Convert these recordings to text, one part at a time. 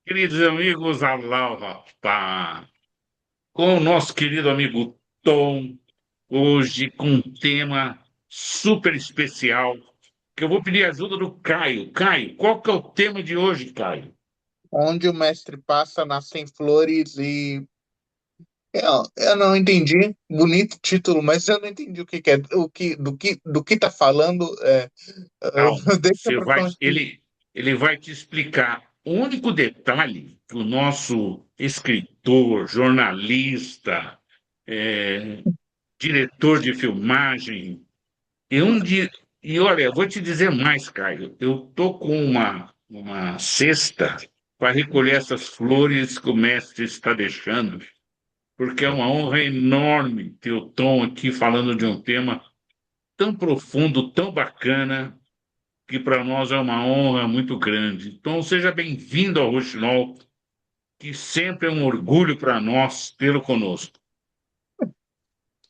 Queridos amigos, Alá, rapá, com o nosso querido amigo Tom, hoje com um tema super especial, que eu vou pedir ajuda do Caio. Caio, qual que é o tema de hoje, Caio? Onde o mestre passa, nascem flores e eu não entendi. Bonito título, mas eu não entendi o que que é, do que tá falando. Calma, Deixa para ele vai te explicar. O único detalhe que o nosso escritor, jornalista, é, diretor de filmagem, E, um dia, e olha, eu vou te dizer mais, Caio. Eu tô com uma cesta para recolher essas flores que o mestre está deixando, porque é uma honra enorme ter o Tom aqui falando de um tema tão profundo, tão bacana, que para nós é uma honra muito grande. Então, seja bem-vindo ao Rouxinol, que sempre é um orgulho para nós tê-lo conosco.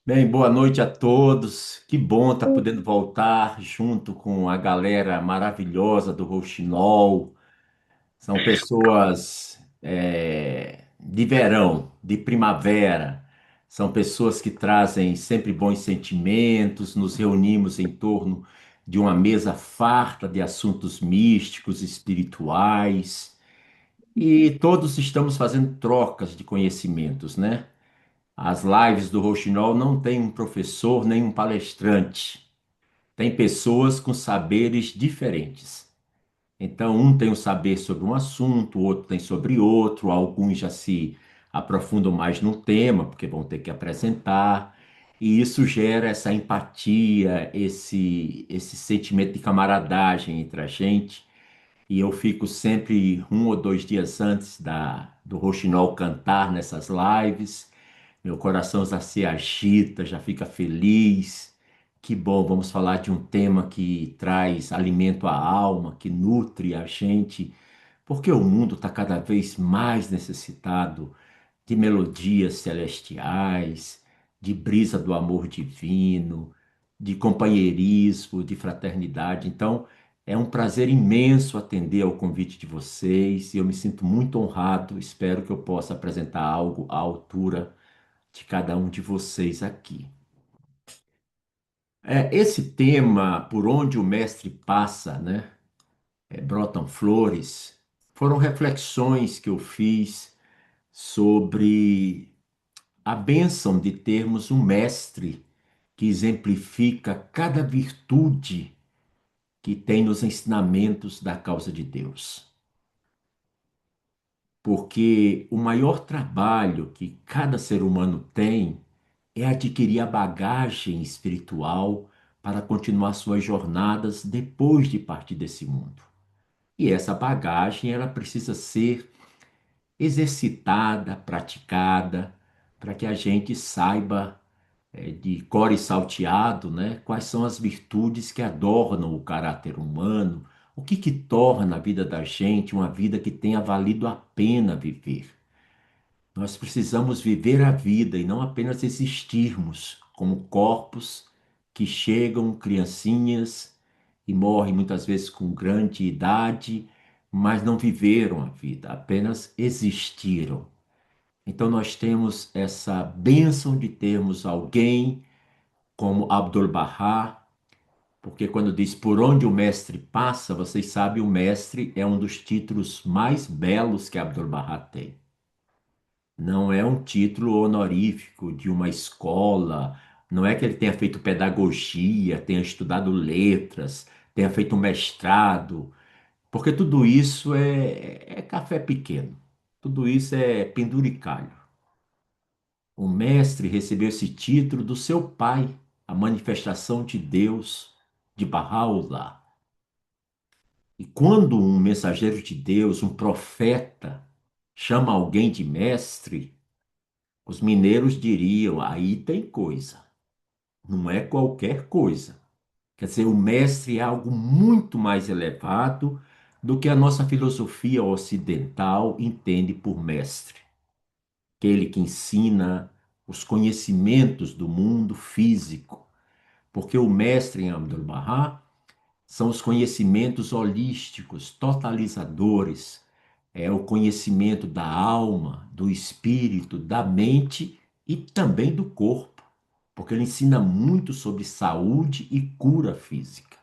Bem, boa noite a todos. Que bom estar podendo voltar junto com a galera maravilhosa do Rouxinol. São pessoas de verão, de primavera. São pessoas que trazem sempre bons sentimentos. Nos reunimos em torno de uma mesa farta de assuntos místicos, espirituais. E todos estamos fazendo trocas de conhecimentos, né? As lives do Rouxinol não tem um professor nem um palestrante. Tem pessoas com saberes diferentes. Então, um tem o saber sobre um assunto, o outro tem sobre outro, alguns já se aprofundam mais no tema, porque vão ter que apresentar, e isso gera essa empatia, esse sentimento de camaradagem entre a gente. E eu fico sempre 1 ou 2 dias antes do Rouxinol cantar nessas lives. Meu coração já se agita, já fica feliz. Que bom, vamos falar de um tema que traz alimento à alma, que nutre a gente, porque o mundo está cada vez mais necessitado de melodias celestiais, de brisa do amor divino, de companheirismo, de fraternidade. Então, é um prazer imenso atender ao convite de vocês e eu me sinto muito honrado. Espero que eu possa apresentar algo à altura de cada um de vocês aqui. Esse tema, por onde o mestre passa, né? Brotam flores, foram reflexões que eu fiz sobre a bênção de termos um mestre que exemplifica cada virtude que tem nos ensinamentos da causa de Deus. Porque o maior trabalho que cada ser humano tem é adquirir a bagagem espiritual para continuar suas jornadas depois de partir desse mundo. E essa bagagem, ela precisa ser exercitada, praticada, para que a gente saiba de cor e salteado, né, quais são as virtudes que adornam o caráter humano, o que torna a vida da gente uma vida que tenha valido a pena viver. Nós precisamos viver a vida e não apenas existirmos como corpos que chegam criancinhas e morrem muitas vezes com grande idade, mas não viveram a vida, apenas existiram. Então nós temos essa bênção de termos alguém como Abdu'l-Bahá, porque quando diz por onde o mestre passa, vocês sabem, o mestre é um dos títulos mais belos que Abdu'l-Bahá tem. Não é um título honorífico de uma escola, não é que ele tenha feito pedagogia, tenha estudado letras, tenha feito um mestrado, porque tudo isso é café pequeno, tudo isso é penduricalho. O mestre recebeu esse título do seu pai, a manifestação de Deus, de Bahá'u'lláh. E quando um mensageiro de Deus, um profeta, chama alguém de mestre, os mineiros diriam: aí tem coisa, não é qualquer coisa. Quer dizer, o mestre é algo muito mais elevado do que a nossa filosofia ocidental entende por mestre. Aquele que ensina os conhecimentos do mundo físico. Porque o mestre em Abdu'l-Bahá são os conhecimentos holísticos, totalizadores, é o conhecimento da alma, do espírito, da mente e também do corpo, porque ele ensina muito sobre saúde e cura física.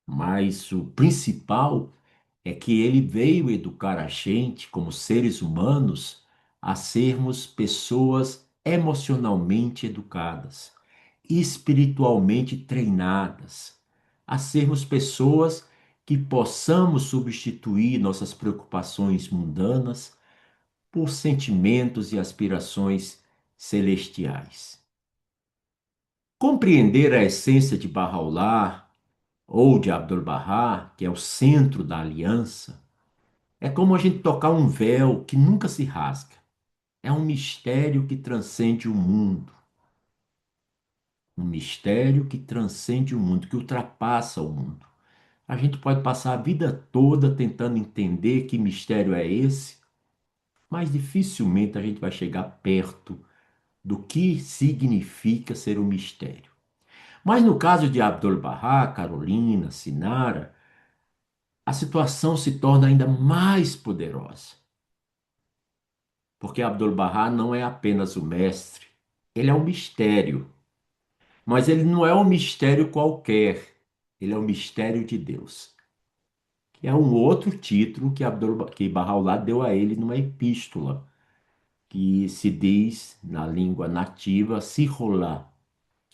Mas o principal é que ele veio educar a gente, como seres humanos, a sermos pessoas emocionalmente educadas, espiritualmente treinadas, a sermos pessoas que possamos substituir nossas preocupações mundanas por sentimentos e aspirações celestiais. Compreender a essência de Bahá'u'lláh ou de Abdu'l-Bahá, que é o centro da aliança, é como a gente tocar um véu que nunca se rasga. É um mistério que transcende o mundo. Um mistério que transcende o mundo, que ultrapassa o mundo. A gente pode passar a vida toda tentando entender que mistério é esse, mas dificilmente a gente vai chegar perto do que significa ser um mistério. Mas no caso de Abdu'l-Bahá, Carolina, Sinara, a situação se torna ainda mais poderosa. Porque Abdu'l-Bahá não é apenas o mestre, ele é um mistério. Mas ele não é um mistério qualquer, ele é um mistério de Deus. Que é um outro título que Bahá'u'lláh deu a ele numa epístola, que se diz na língua nativa Sirrullah,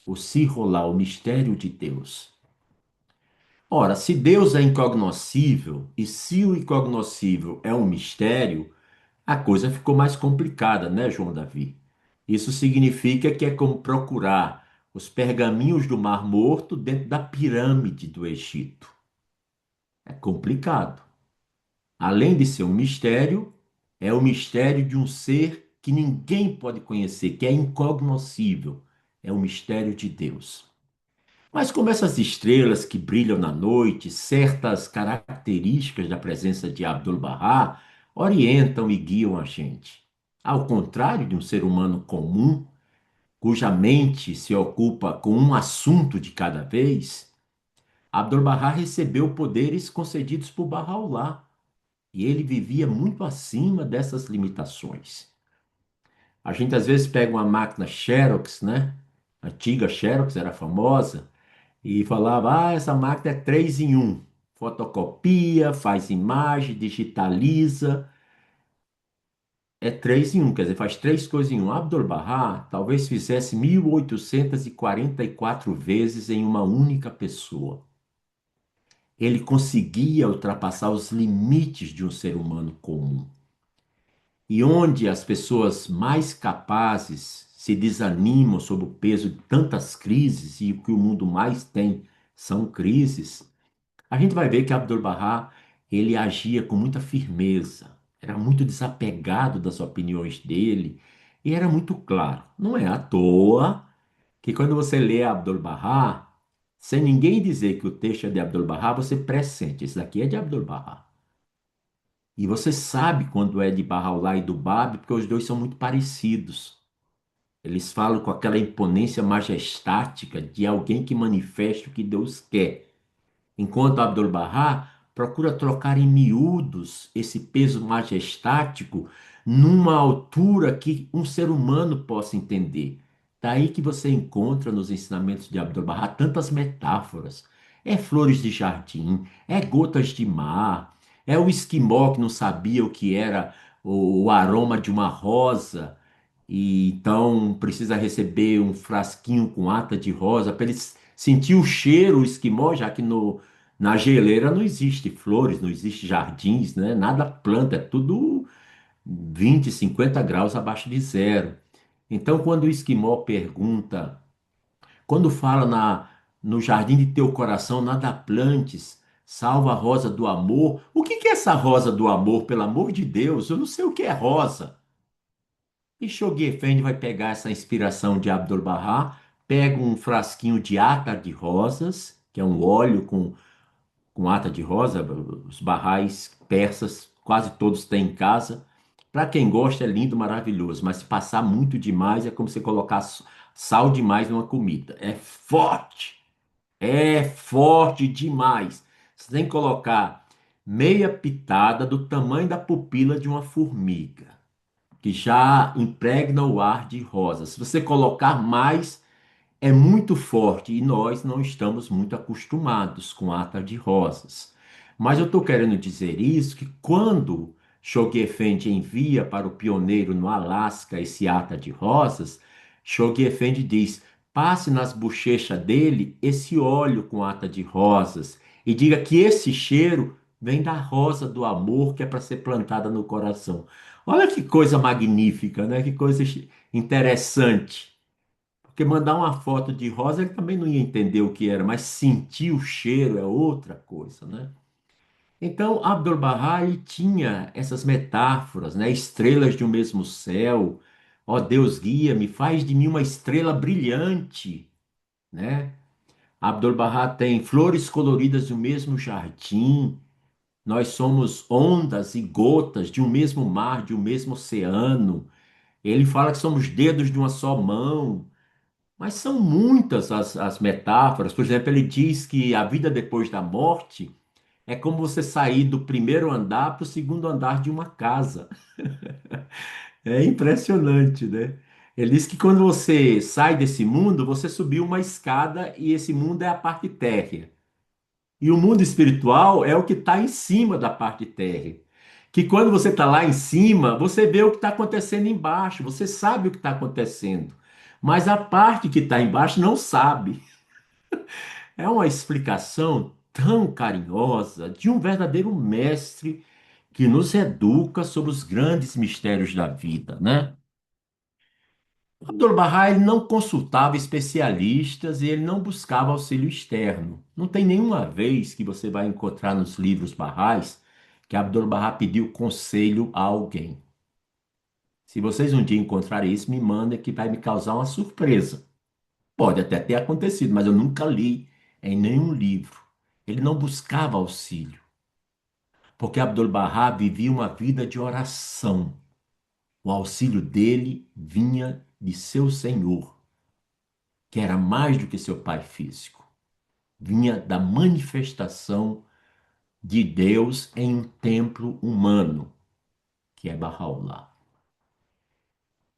o mistério de Deus. Ora, se Deus é incognoscível e se o incognoscível é um mistério, a coisa ficou mais complicada, né, João Davi? Isso significa que é como procurar os pergaminhos do Mar Morto dentro da pirâmide do Egito. É complicado. Além de ser um mistério, é o mistério de um ser que ninguém pode conhecer, que é incognoscível. É o mistério de Deus. Mas como essas estrelas que brilham na noite, certas características da presença de Abdu'l-Bahá orientam e guiam a gente. Ao contrário de um ser humano comum, cuja mente se ocupa com um assunto de cada vez, Abdu'l-Bahá recebeu poderes concedidos por Bahá'u'lláh e ele vivia muito acima dessas limitações. A gente às vezes pega uma máquina Xerox, né? A antiga Xerox era famosa, e falava: ah, essa máquina é 3 em um. Fotocopia, faz imagem, digitaliza. É 3 em um, quer dizer, faz três coisas em um. Abdu'l-Bahá talvez fizesse 1844 vezes em uma única pessoa. Ele conseguia ultrapassar os limites de um ser humano comum. E onde as pessoas mais capazes se desanimam sob o peso de tantas crises, e o que o mundo mais tem são crises, a gente vai ver que Abdu'l-Bahá, ele agia com muita firmeza, era muito desapegado das opiniões dele e era muito claro. Não é à toa que quando você lê Abdu'l-Bahá, sem ninguém dizer que o texto é de Abdu'l-Bahá, você pressente, esse daqui é de Abdu'l-Bahá. E você sabe quando é de Bahá'u'lláh e do Bábí, porque os dois são muito parecidos. Eles falam com aquela imponência majestática de alguém que manifesta o que Deus quer. Enquanto Abdu'l-Bahá procura trocar em miúdos esse peso majestático numa altura que um ser humano possa entender. Daí que você encontra nos ensinamentos de Abdu'l-Bahá tantas metáforas. É flores de jardim, é gotas de mar, é o esquimó que não sabia o que era o aroma de uma rosa e então precisa receber um frasquinho com ata de rosa para ele sentir o cheiro, o esquimó, já que na geleira não existe flores, não existe jardins, né? Nada planta, é tudo 20, 50 graus abaixo de zero. Então, quando o esquimó pergunta, quando fala no jardim de teu coração, nada plantes, salva a rosa do amor. O que que é essa rosa do amor, pelo amor de Deus? Eu não sei o que é rosa. E Shoghi Effendi vai pegar essa inspiração de Abdu'l-Bahá, pega um frasquinho de ata de rosas, que é um óleo com ata de rosa, os barrais persas, quase todos têm em casa. Para quem gosta é lindo, maravilhoso, mas se passar muito demais é como você colocar sal demais numa comida. É forte demais. Você tem que colocar meia pitada do tamanho da pupila de uma formiga, que já impregna o ar de rosa. Se você colocar mais, é muito forte e nós não estamos muito acostumados com ata de rosas. Mas eu estou querendo dizer isso que quando Shoghi Effendi envia para o pioneiro no Alasca esse ata de rosas, Shoghi Effendi diz: passe nas bochechas dele esse óleo com ata de rosas e diga que esse cheiro vem da rosa do amor que é para ser plantada no coração. Olha que coisa magnífica, né? Que coisa interessante. Porque mandar uma foto de rosa, ele também não ia entender o que era, mas sentir o cheiro é outra coisa, né? Então, Abdu'l-Bahá tinha essas metáforas, né? Estrelas de um mesmo céu. Ó Deus, guia-me, faz de mim uma estrela brilhante, né? Abdu'l-Bahá tem flores coloridas do mesmo jardim. Nós somos ondas e gotas de um mesmo mar, de um mesmo oceano. Ele fala que somos dedos de uma só mão. Mas são muitas as metáforas. Por exemplo, ele diz que a vida depois da morte é como você sair do primeiro andar para o segundo andar de uma casa. É impressionante, né? Ele diz que quando você sai desse mundo, você subiu uma escada e esse mundo é a parte térrea. E o mundo espiritual é o que está em cima da parte térrea. Que quando você está lá em cima, você vê o que está acontecendo embaixo, você sabe o que está acontecendo. Mas a parte que está embaixo não sabe. É uma explicação tão carinhosa de um verdadeiro mestre que nos educa sobre os grandes mistérios da vida, né? Abdu'l-Bahá ele não consultava especialistas e ele não buscava auxílio externo. Não tem nenhuma vez que você vai encontrar nos livros Bahás que Abdu'l-Bahá pediu conselho a alguém. Se vocês um dia encontrarem isso, me mandem que vai me causar uma surpresa. Pode até ter acontecido, mas eu nunca li em nenhum livro. Ele não buscava auxílio, porque Abdu'l-Bahá vivia uma vida de oração. O auxílio dele vinha de seu Senhor, que era mais do que seu pai físico. Vinha da manifestação de Deus em um templo humano, que é Bahá'u'lláh.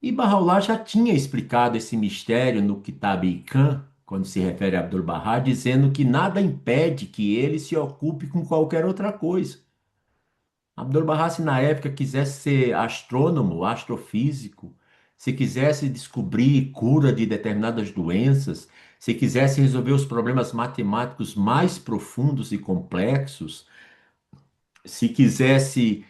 E Bahá'u'lláh já tinha explicado esse mistério no Kitab-i-Khan, quando se refere a Abdu'l-Bahá, dizendo que nada impede que ele se ocupe com qualquer outra coisa. Abdu'l-Bahá, se na época quisesse ser astrônomo, astrofísico, se quisesse descobrir cura de determinadas doenças, se quisesse resolver os problemas matemáticos mais profundos e complexos, se quisesse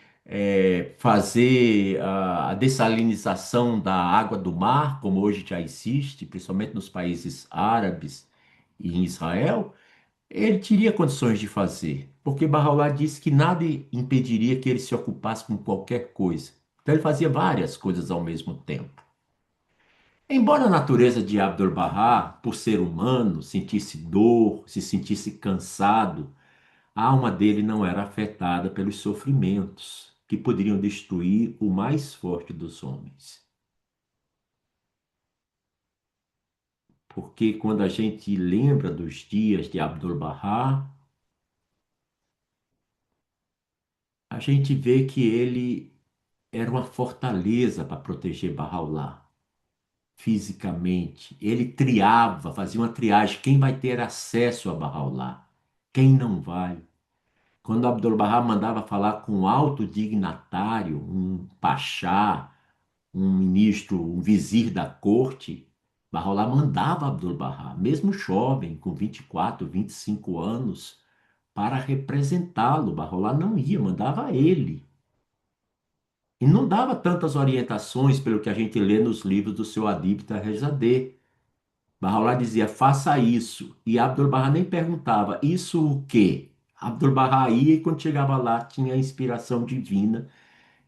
fazer a dessalinização da água do mar, como hoje já existe, principalmente nos países árabes e em Israel, ele teria condições de fazer, porque Bahá'u'lláh disse que nada impediria que ele se ocupasse com qualquer coisa. Então ele fazia várias coisas ao mesmo tempo. Embora a natureza de Abdu'l-Bahá, por ser humano, sentisse dor, se sentisse cansado, a alma dele não era afetada pelos sofrimentos que poderiam destruir o mais forte dos homens. Porque quando a gente lembra dos dias de Abdu'l-Bahá, a gente vê que ele era uma fortaleza para proteger Bahá'u'lláh fisicamente. Ele triava, fazia uma triagem, quem vai ter acesso a Bahá'u'lláh, quem não vai. Quando Abdu'l-Bahá mandava falar com um alto dignatário, um pachá, um ministro, um vizir da corte, Bahá'u'lláh mandava Abdu'l-Bahá, mesmo jovem, com 24, 25 anos, para representá-lo. Bahá'u'lláh não ia, mandava ele. E não dava tantas orientações pelo que a gente lê nos livros do seu Adibta Rezadeh. Bahá'u'lláh dizia, faça isso. E Abdu'l-Bahá nem perguntava, isso o quê? Abdu'l-Bahá ia e quando chegava lá tinha a inspiração divina.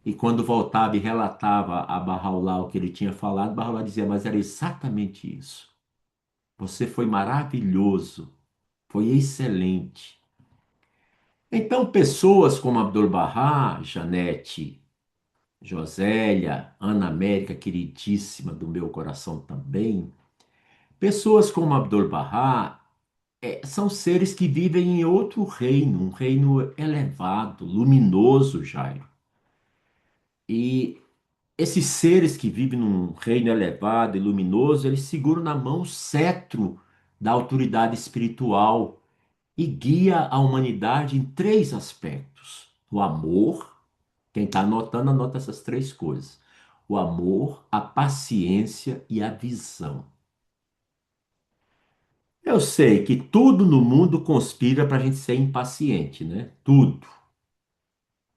E quando voltava e relatava a Bahá'u'lláh o que ele tinha falado, Bahá'u'lláh dizia, mas era exatamente isso. Você foi maravilhoso, foi excelente. Então, pessoas como Abdu'l-Bahá, Janete, Josélia, Ana América, queridíssima do meu coração também, pessoas como Abdu'l-Bahá são seres que vivem em outro reino, um reino elevado, luminoso, Jairo. E esses seres que vivem num reino elevado e luminoso, eles seguram na mão o cetro da autoridade espiritual e guia a humanidade em três aspectos: o amor, quem está anotando, anota essas três coisas: o amor, a paciência e a visão. Eu sei que tudo no mundo conspira para a gente ser impaciente, né? Tudo.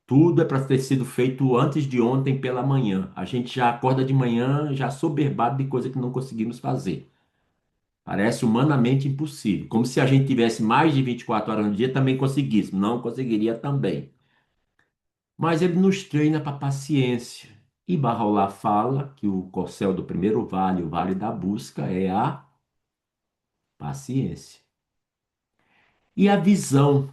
Tudo é para ter sido feito antes de ontem pela manhã. A gente já acorda de manhã já soberbado de coisa que não conseguimos fazer. Parece humanamente impossível. Como se a gente tivesse mais de 24 horas no dia também conseguisse. Não conseguiria também. Mas ele nos treina para paciência. E Barraulá fala que o corcel do primeiro vale, o vale da busca, é a paciência. E a visão.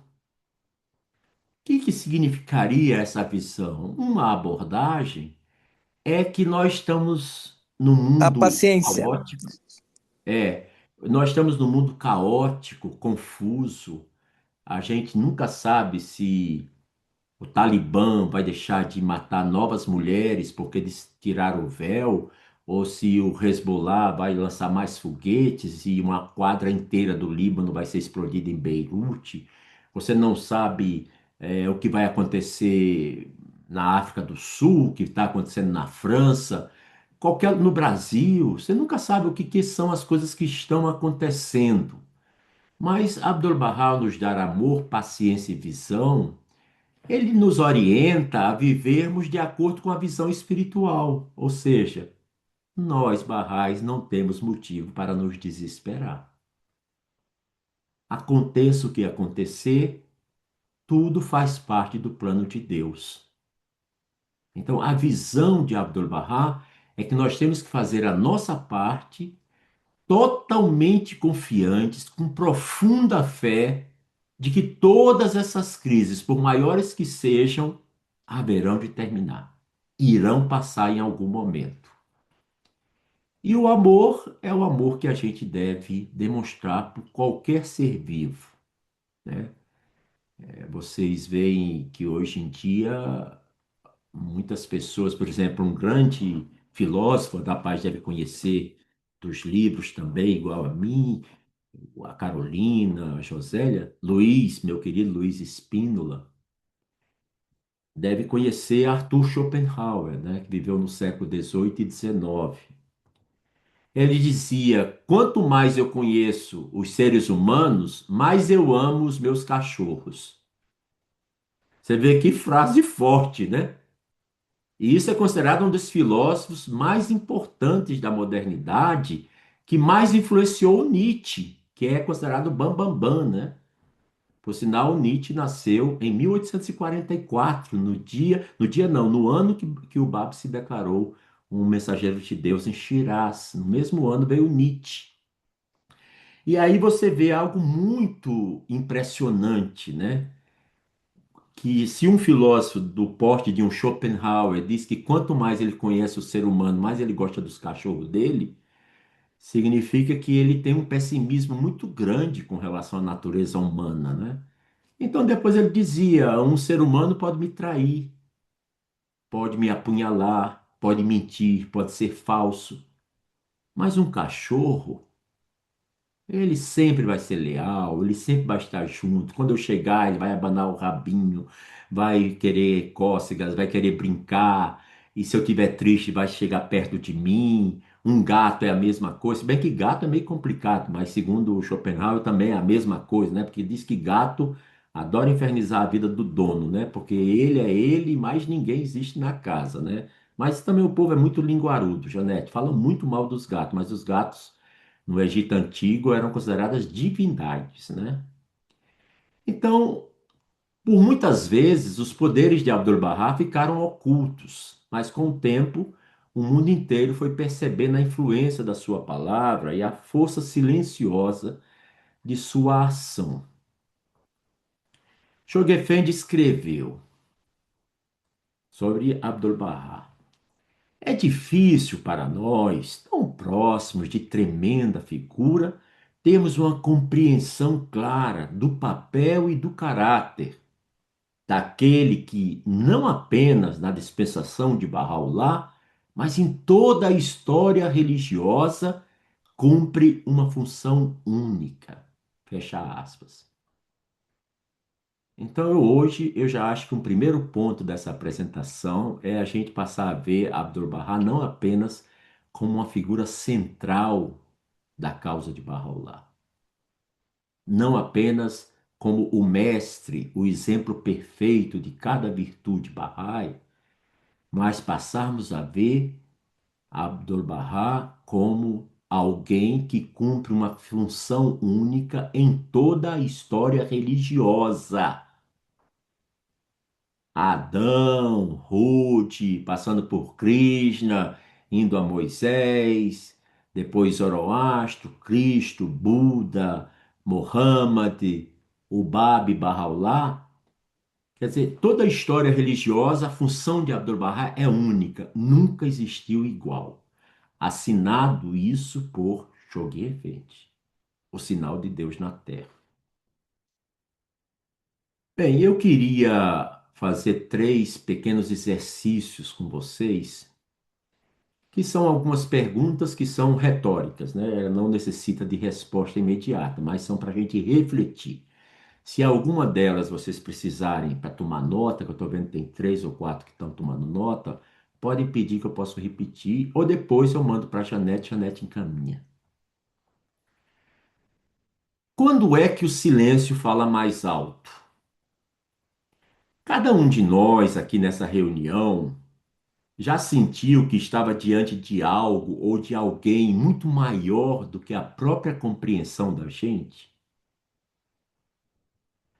O que que significaria essa visão? Uma abordagem é que nós estamos no A mundo paciência. caótico. É, nós estamos no mundo caótico, confuso. A gente nunca sabe se o Talibã vai deixar de matar novas mulheres porque eles tiraram o véu, ou se o Hezbollah vai lançar mais foguetes e uma quadra inteira do Líbano vai ser explodida em Beirute. Você não sabe, o que vai acontecer na África do Sul, o que está acontecendo na França, no Brasil. Você nunca sabe o que, que são as coisas que estão acontecendo. Mas Abdu'l-Bahá nos dar amor, paciência e visão. Ele nos orienta a vivermos de acordo com a visão espiritual, ou seja, nós, Barrais, não temos motivo para nos desesperar. Aconteça o que acontecer, tudo faz parte do plano de Deus. Então, a visão de Abdu'l-Bahá é que nós temos que fazer a nossa parte totalmente confiantes, com profunda fé, de que todas essas crises, por maiores que sejam, haverão de terminar, irão passar em algum momento. E o amor é o amor que a gente deve demonstrar por qualquer ser vivo, né? Vocês veem que hoje em dia muitas pessoas, por exemplo, um grande filósofo da paz deve conhecer dos livros também, igual a mim, a Carolina, a Josélia, Luiz, meu querido Luiz Spínola, deve conhecer Arthur Schopenhauer, né, que viveu no século XVIII e XIX. Ele dizia: quanto mais eu conheço os seres humanos, mais eu amo os meus cachorros. Você vê que frase forte, né? E isso é considerado um dos filósofos mais importantes da modernidade, que mais influenciou o Nietzsche, que é considerado o Bambambam, né? Por sinal, Nietzsche nasceu em 1844, no dia não, no ano que o Bab se declarou um mensageiro de Deus em Shiraz. No mesmo ano veio Nietzsche. E aí você vê algo muito impressionante, né? Que se um filósofo do porte de um Schopenhauer diz que quanto mais ele conhece o ser humano, mais ele gosta dos cachorros dele, significa que ele tem um pessimismo muito grande com relação à natureza humana, né? Então depois ele dizia: um ser humano pode me trair, pode me apunhalar, pode mentir, pode ser falso, mas um cachorro, ele sempre vai ser leal, ele sempre vai estar junto. Quando eu chegar, ele vai abanar o rabinho, vai querer cócegas, vai querer brincar. E se eu estiver triste, vai chegar perto de mim. Um gato é a mesma coisa. Se bem que gato é meio complicado, mas segundo o Schopenhauer também é a mesma coisa, né? Porque diz que gato adora infernizar a vida do dono, né? Porque ele é ele e mais ninguém existe na casa, né? Mas também o povo é muito linguarudo, Janete. Falam muito mal dos gatos, mas os gatos no Egito Antigo eram consideradas divindades, né? Então, por muitas vezes, os poderes de Abdu'l-Bahá ficaram ocultos, mas com o tempo, o mundo inteiro foi percebendo a influência da sua palavra e a força silenciosa de sua ação. Shoghi escreveu sobre Abdu'l-Bahá: é difícil para nós, tão próximos de tremenda figura, termos uma compreensão clara do papel e do caráter daquele que, não apenas na dispensação de Bahá'u'lláh, mas em toda a história religiosa, cumpre uma função única. Fecha aspas. Então, hoje, eu já acho que um primeiro ponto dessa apresentação é a gente passar a ver Abdu'l-Bahá não apenas como uma figura central da causa de Bahá'u'lláh, não apenas como o mestre, o exemplo perfeito de cada virtude Bahá'í, mas passarmos a ver Abdu'l-Bahá como alguém que cumpre uma função única em toda a história religiosa. Adão, Ruth, passando por Krishna, indo a Moisés, depois Zoroastro, Cristo, Buda, Muhammad, o Bab Bahá'u'lláh. Quer dizer, toda a história religiosa, a função de Abdu'l-Bahá é única, nunca existiu igual. Assinado isso por Shoghi Effendi, o sinal de Deus na Terra. Bem, eu queria fazer três pequenos exercícios com vocês, que são algumas perguntas que são retóricas, né? Ela não necessita de resposta imediata, mas são para a gente refletir. Se alguma delas vocês precisarem para tomar nota, que eu estou vendo que tem três ou quatro que estão tomando nota, podem pedir que eu possa repetir, ou depois eu mando para a Janete, Janete encaminha. Quando é que o silêncio fala mais alto? Cada um de nós aqui nessa reunião já sentiu que estava diante de algo ou de alguém muito maior do que a própria compreensão da gente?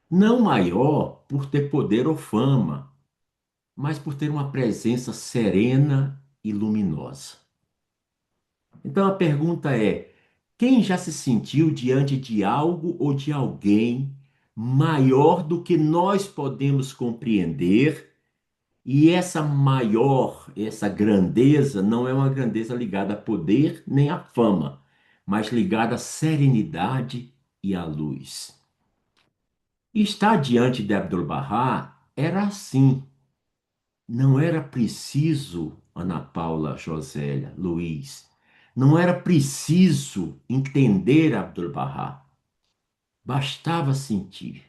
Não maior por ter poder ou fama, mas por ter uma presença serena e luminosa. Então a pergunta é: quem já se sentiu diante de algo ou de alguém maior do que nós podemos compreender? E essa maior, essa grandeza, não é uma grandeza ligada a poder nem a fama, mas ligada à serenidade e à luz. E estar diante de Abdu'l-Bahá era assim. Não era preciso, Ana Paula, Josélia, Luiz, não era preciso entender Abdu'l-Bahá. Bastava sentir.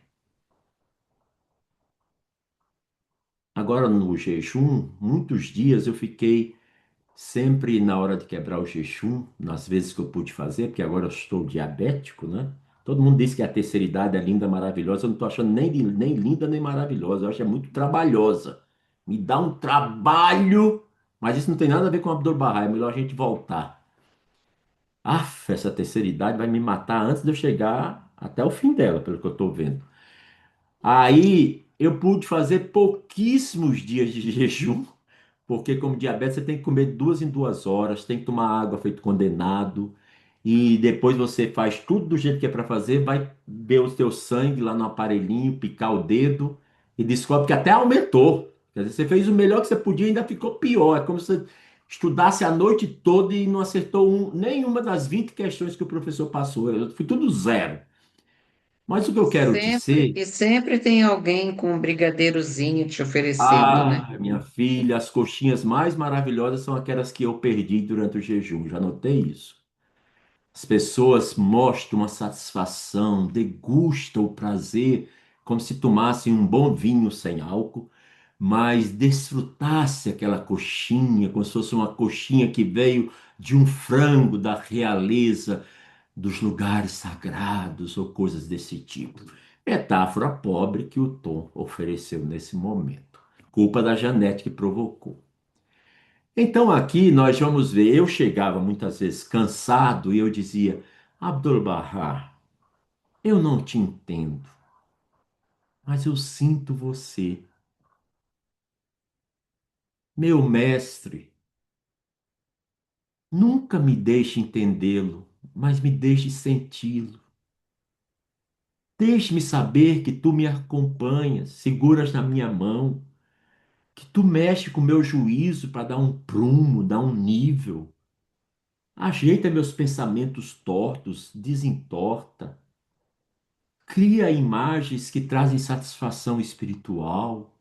Agora, no jejum, muitos dias eu fiquei sempre na hora de quebrar o jejum, nas vezes que eu pude fazer, porque agora eu estou diabético, né? Todo mundo diz que a terceira idade é linda, maravilhosa. Eu não estou achando nem linda nem maravilhosa. Eu acho que é muito trabalhosa. Me dá um trabalho, mas isso não tem nada a ver com o Abdu'l-Bahá. É melhor a gente voltar. Aff, essa terceira idade vai me matar antes de eu chegar até o fim dela, pelo que eu estou vendo. Aí eu pude fazer pouquíssimos dias de jejum. Porque, como diabetes, você tem que comer de 2 em 2 horas, tem que tomar água feito condenado, e depois você faz tudo do jeito que é para fazer, vai ver o seu sangue lá no aparelhinho, picar o dedo, e descobre que até aumentou. Quer dizer, você fez o melhor que você podia e ainda ficou pior. É como se você estudasse a noite toda e não acertou nenhuma das 20 questões que o professor passou. Eu fui tudo zero. Mas o que eu quero Sempre, dizer. e sempre tem alguém com um brigadeirozinho te oferecendo, né? Ah, minha filha, as coxinhas mais maravilhosas são aquelas que eu perdi durante o jejum. Já notei isso. As pessoas mostram a satisfação, degustam o prazer, como se tomassem um bom vinho sem álcool, mas desfrutasse aquela coxinha, como se fosse uma coxinha que veio de um frango da realeza, dos lugares sagrados ou coisas desse tipo. Metáfora pobre que o Tom ofereceu nesse momento. Culpa da Janete que provocou. Então aqui nós vamos ver, eu chegava muitas vezes cansado e eu dizia: Abdu'l-Bahá, eu não te entendo, mas eu sinto você. Meu mestre, nunca me deixe entendê-lo, mas me deixe senti-lo. Deixe-me saber que tu me acompanhas, seguras na minha mão, que tu mexe com o meu juízo para dar um prumo, dar um nível. Ajeita meus pensamentos tortos, desentorta. Cria imagens que trazem satisfação espiritual.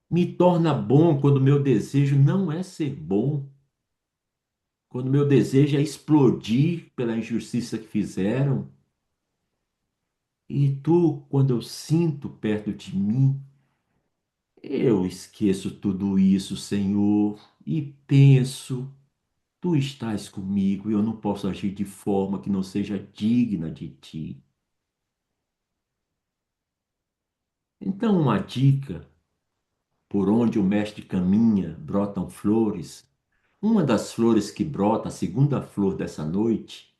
Me torna bom quando meu desejo não é ser bom, quando meu desejo é explodir pela injustiça que fizeram. E tu, quando eu sinto perto de mim, eu esqueço tudo isso, Senhor, e penso, tu estás comigo e eu não posso agir de forma que não seja digna de ti. Então, uma dica: por onde o mestre caminha, brotam flores. Uma das flores que brota, a segunda flor dessa noite,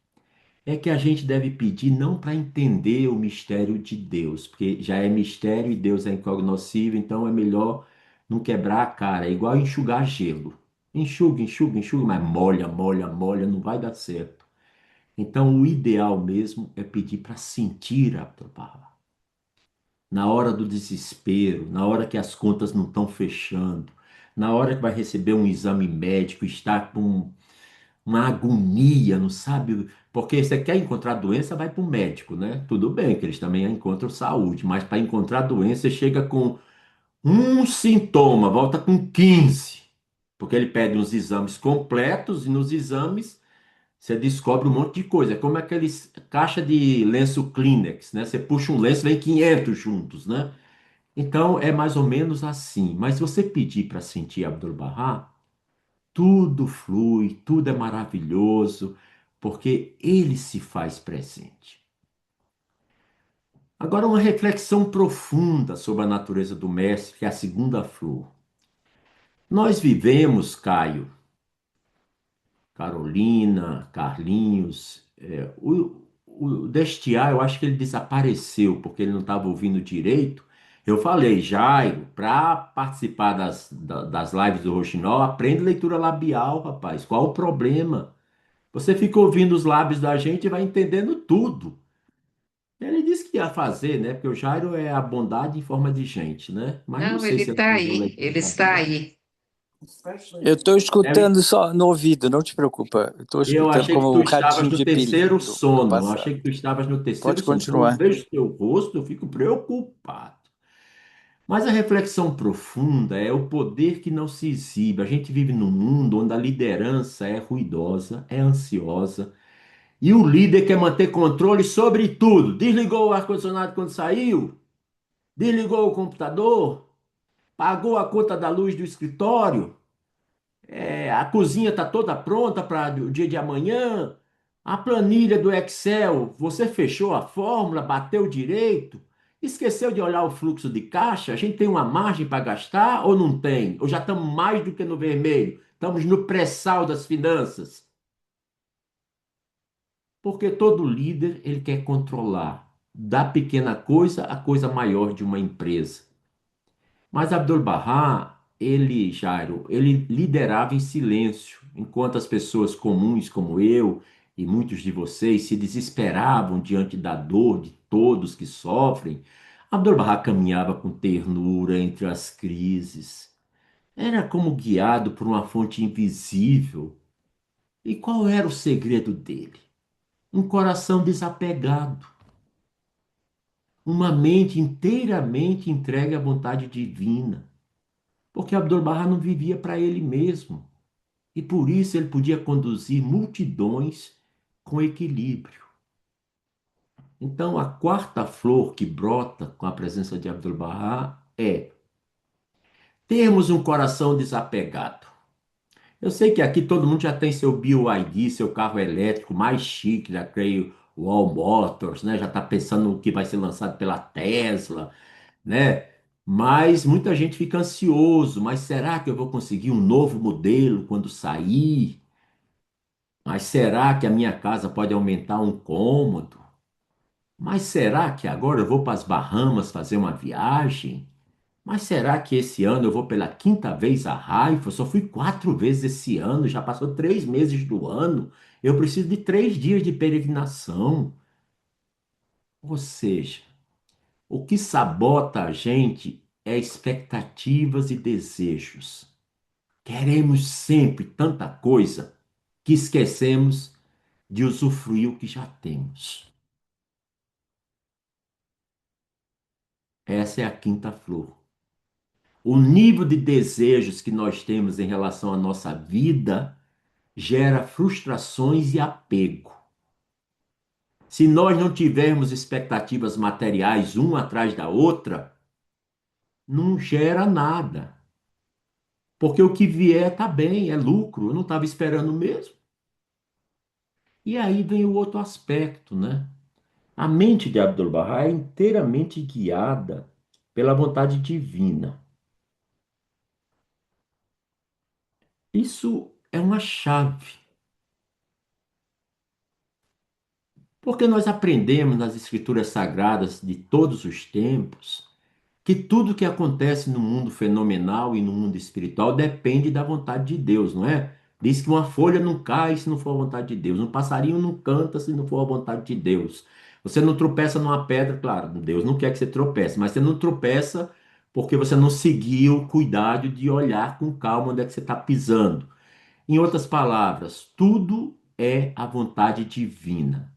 é que a gente deve pedir não para entender o mistério de Deus, porque já é mistério e Deus é incognoscível, então é melhor não quebrar a cara. É igual enxugar gelo. Enxuga, enxuga, enxuga, mas molha, molha, molha, não vai dar certo. Então o ideal mesmo é pedir para sentir a Abdu'l-Bahá. Na hora do desespero, na hora que as contas não estão fechando, na hora que vai receber um exame médico, está com uma agonia, não sabe? Porque você quer encontrar doença, vai para o médico, né? Tudo bem que eles também encontram saúde, mas para encontrar doença, você chega com um sintoma, volta com 15, porque ele pede uns exames completos e nos exames você descobre um monte de coisa. É como aqueles caixa de lenço Kleenex, né? Você puxa um lenço, vem 500 juntos, né? Então é mais ou menos assim. Mas se você pedir para sentir Abdu'l-Bahá, tudo flui, tudo é maravilhoso, porque ele se faz presente. Agora, uma reflexão profunda sobre a natureza do mestre, que é a segunda flor. Nós vivemos, Caio, Carolina, Carlinhos, o Destiar, eu acho que ele desapareceu porque ele não estava ouvindo direito. Eu falei, Jairo, para participar das lives do Roxinol, aprende leitura labial, rapaz. Qual o problema? Você fica ouvindo os lábios da gente e vai entendendo tudo. Ele disse que ia fazer, né? Porque o Jairo é a bondade em forma de gente, né? Mas não Não, sei ele se ele está aprendeu aí, leitura ele está labial. aí. Eu estou É, escutando só no ouvido, não te preocupa. Eu estou eu escutando achei que como tu o estavas radinho no de pilha terceiro do sono. Eu achei passado. que tu estavas no terceiro Pode sono. Quando eu continuar. vejo teu rosto, eu fico preocupado. Mas a reflexão profunda é o poder que não se exibe. A gente vive num mundo onde a liderança é ruidosa, é ansiosa, e o líder quer manter controle sobre tudo. Desligou o ar-condicionado quando saiu, desligou o computador, pagou a conta da luz do escritório. A cozinha está toda pronta para o dia de amanhã. A planilha do Excel, você fechou a fórmula, bateu direito, esqueceu de olhar o fluxo de caixa? A gente tem uma margem para gastar ou não tem? Ou já estamos mais do que no vermelho? Estamos no pré-sal das finanças. Porque todo líder ele quer controlar da pequena coisa à coisa maior de uma empresa. Mas Abdu'l-Bahá, ele, Jairo, ele liderava em silêncio, enquanto as pessoas comuns como eu e muitos de vocês se desesperavam diante da dor de todos que sofrem. Abdu'l-Bahá caminhava com ternura entre as crises. Era como guiado por uma fonte invisível. E qual era o segredo dele? Um coração desapegado, uma mente inteiramente entregue à vontade divina. Porque Abdu'l-Bahá não vivia para ele mesmo. E por isso ele podia conduzir multidões com equilíbrio. Então, a quarta flor que brota com a presença de Abdu'l-Bahá é termos um coração desapegado. Eu sei que aqui todo mundo já tem seu BYD, seu carro elétrico mais chique, já creio, o All Motors, né? Já está pensando no que vai ser lançado pela Tesla, né? Mas muita gente fica ansioso, mas será que eu vou conseguir um novo modelo quando sair? Mas será que a minha casa pode aumentar um cômodo? Mas será que agora eu vou para as Bahamas fazer uma viagem? Mas será que esse ano eu vou pela quinta vez a Haifa? Eu só fui 4 vezes esse ano, já passou 3 meses do ano. Eu preciso de 3 dias de peregrinação. Ou seja, o que sabota a gente é expectativas e desejos. Queremos sempre tanta coisa que esquecemos de usufruir o que já temos. Essa é a quinta flor. O nível de desejos que nós temos em relação à nossa vida gera frustrações e apego. Se nós não tivermos expectativas materiais uma atrás da outra, não gera nada. Porque o que vier está bem, é lucro, eu não estava esperando mesmo. E aí vem o outro aspecto, né? A mente de Abdu'l-Bahá é inteiramente guiada pela vontade divina. Isso é uma chave, porque nós aprendemos nas escrituras sagradas de todos os tempos que tudo que acontece no mundo fenomenal e no mundo espiritual depende da vontade de Deus, não é? Diz que uma folha não cai se não for a vontade de Deus, um passarinho não canta se não for a vontade de Deus. Você não tropeça numa pedra, claro, Deus não quer que você tropece, mas você não tropeça porque você não seguiu o cuidado de olhar com calma onde é que você está pisando. Em outras palavras, tudo é a vontade divina.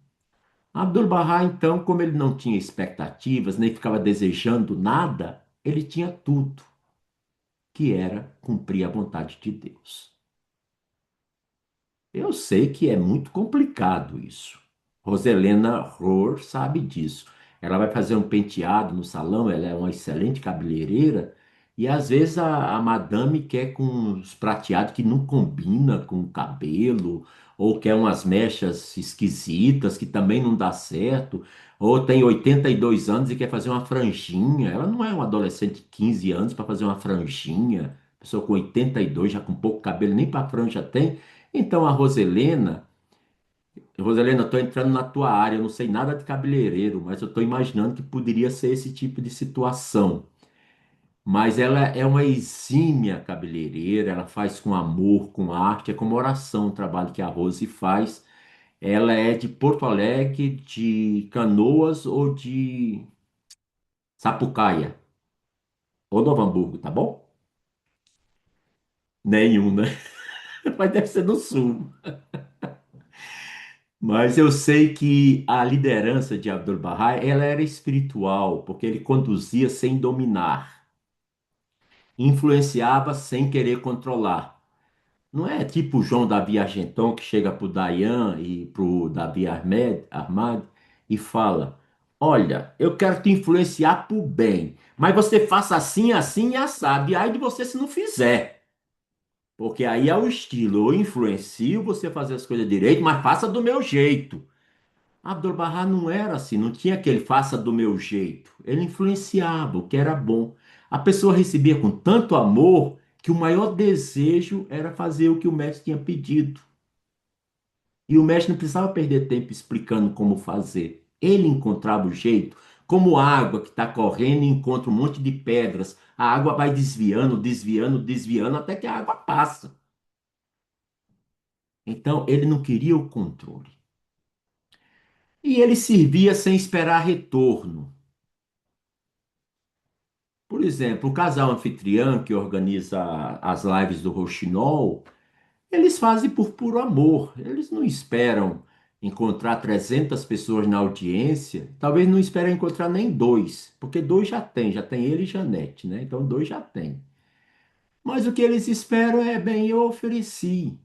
Abdu'l-Bahá, então, como ele não tinha expectativas, nem ficava desejando nada, ele tinha tudo, que era cumprir a vontade de Deus. Eu sei que é muito complicado isso. Roselena Rohr sabe disso. Ela vai fazer um penteado no salão, ela é uma excelente cabeleireira, e às vezes a madame quer com os prateados que não combina com o cabelo, ou quer umas mechas esquisitas que também não dá certo, ou tem 82 anos e quer fazer uma franjinha. Ela não é uma adolescente de 15 anos para fazer uma franjinha. Pessoa com 82, já com pouco cabelo, nem para franja tem. Então a Roselena, eu estou entrando na tua área, eu não sei nada de cabeleireiro, mas eu estou imaginando que poderia ser esse tipo de situação. Mas ela é uma exímia cabeleireira, ela faz com amor, com arte, é como oração o trabalho que a Rose faz. Ela é de Porto Alegre, de Canoas ou de Sapucaia, ou Novo Hamburgo, tá bom? Nenhum, né? Mas deve ser do sul. Mas eu sei que a liderança de Abdu'l-Bahá, ela era espiritual, porque ele conduzia sem dominar, influenciava sem querer controlar. Não é tipo o João Davi Argenton que chega para o Dayan e para o Davi Ahmad e fala: Olha, eu quero te influenciar para o bem, mas você faça assim, assim e assado. E aí de você se não fizer. Porque aí é o estilo. Eu influencio você a fazer as coisas direito, mas faça do meu jeito. Abdu'l-Bahá não era assim, não tinha aquele faça do meu jeito. Ele influenciava o que era bom. A pessoa recebia com tanto amor que o maior desejo era fazer o que o mestre tinha pedido. E o mestre não precisava perder tempo explicando como fazer. Ele encontrava o jeito. Como água que está correndo e encontra um monte de pedras, a água vai desviando, desviando, desviando, até que a água passa. Então, ele não queria o controle. E ele servia sem esperar retorno. Por exemplo, o casal anfitriã que organiza as lives do Rouxinol, eles fazem por puro amor. Eles não esperam encontrar 300 pessoas na audiência. Talvez não esperem encontrar nem dois, porque dois já tem ele e Janete, né? Então dois já tem. Mas o que eles esperam é, bem, eu ofereci.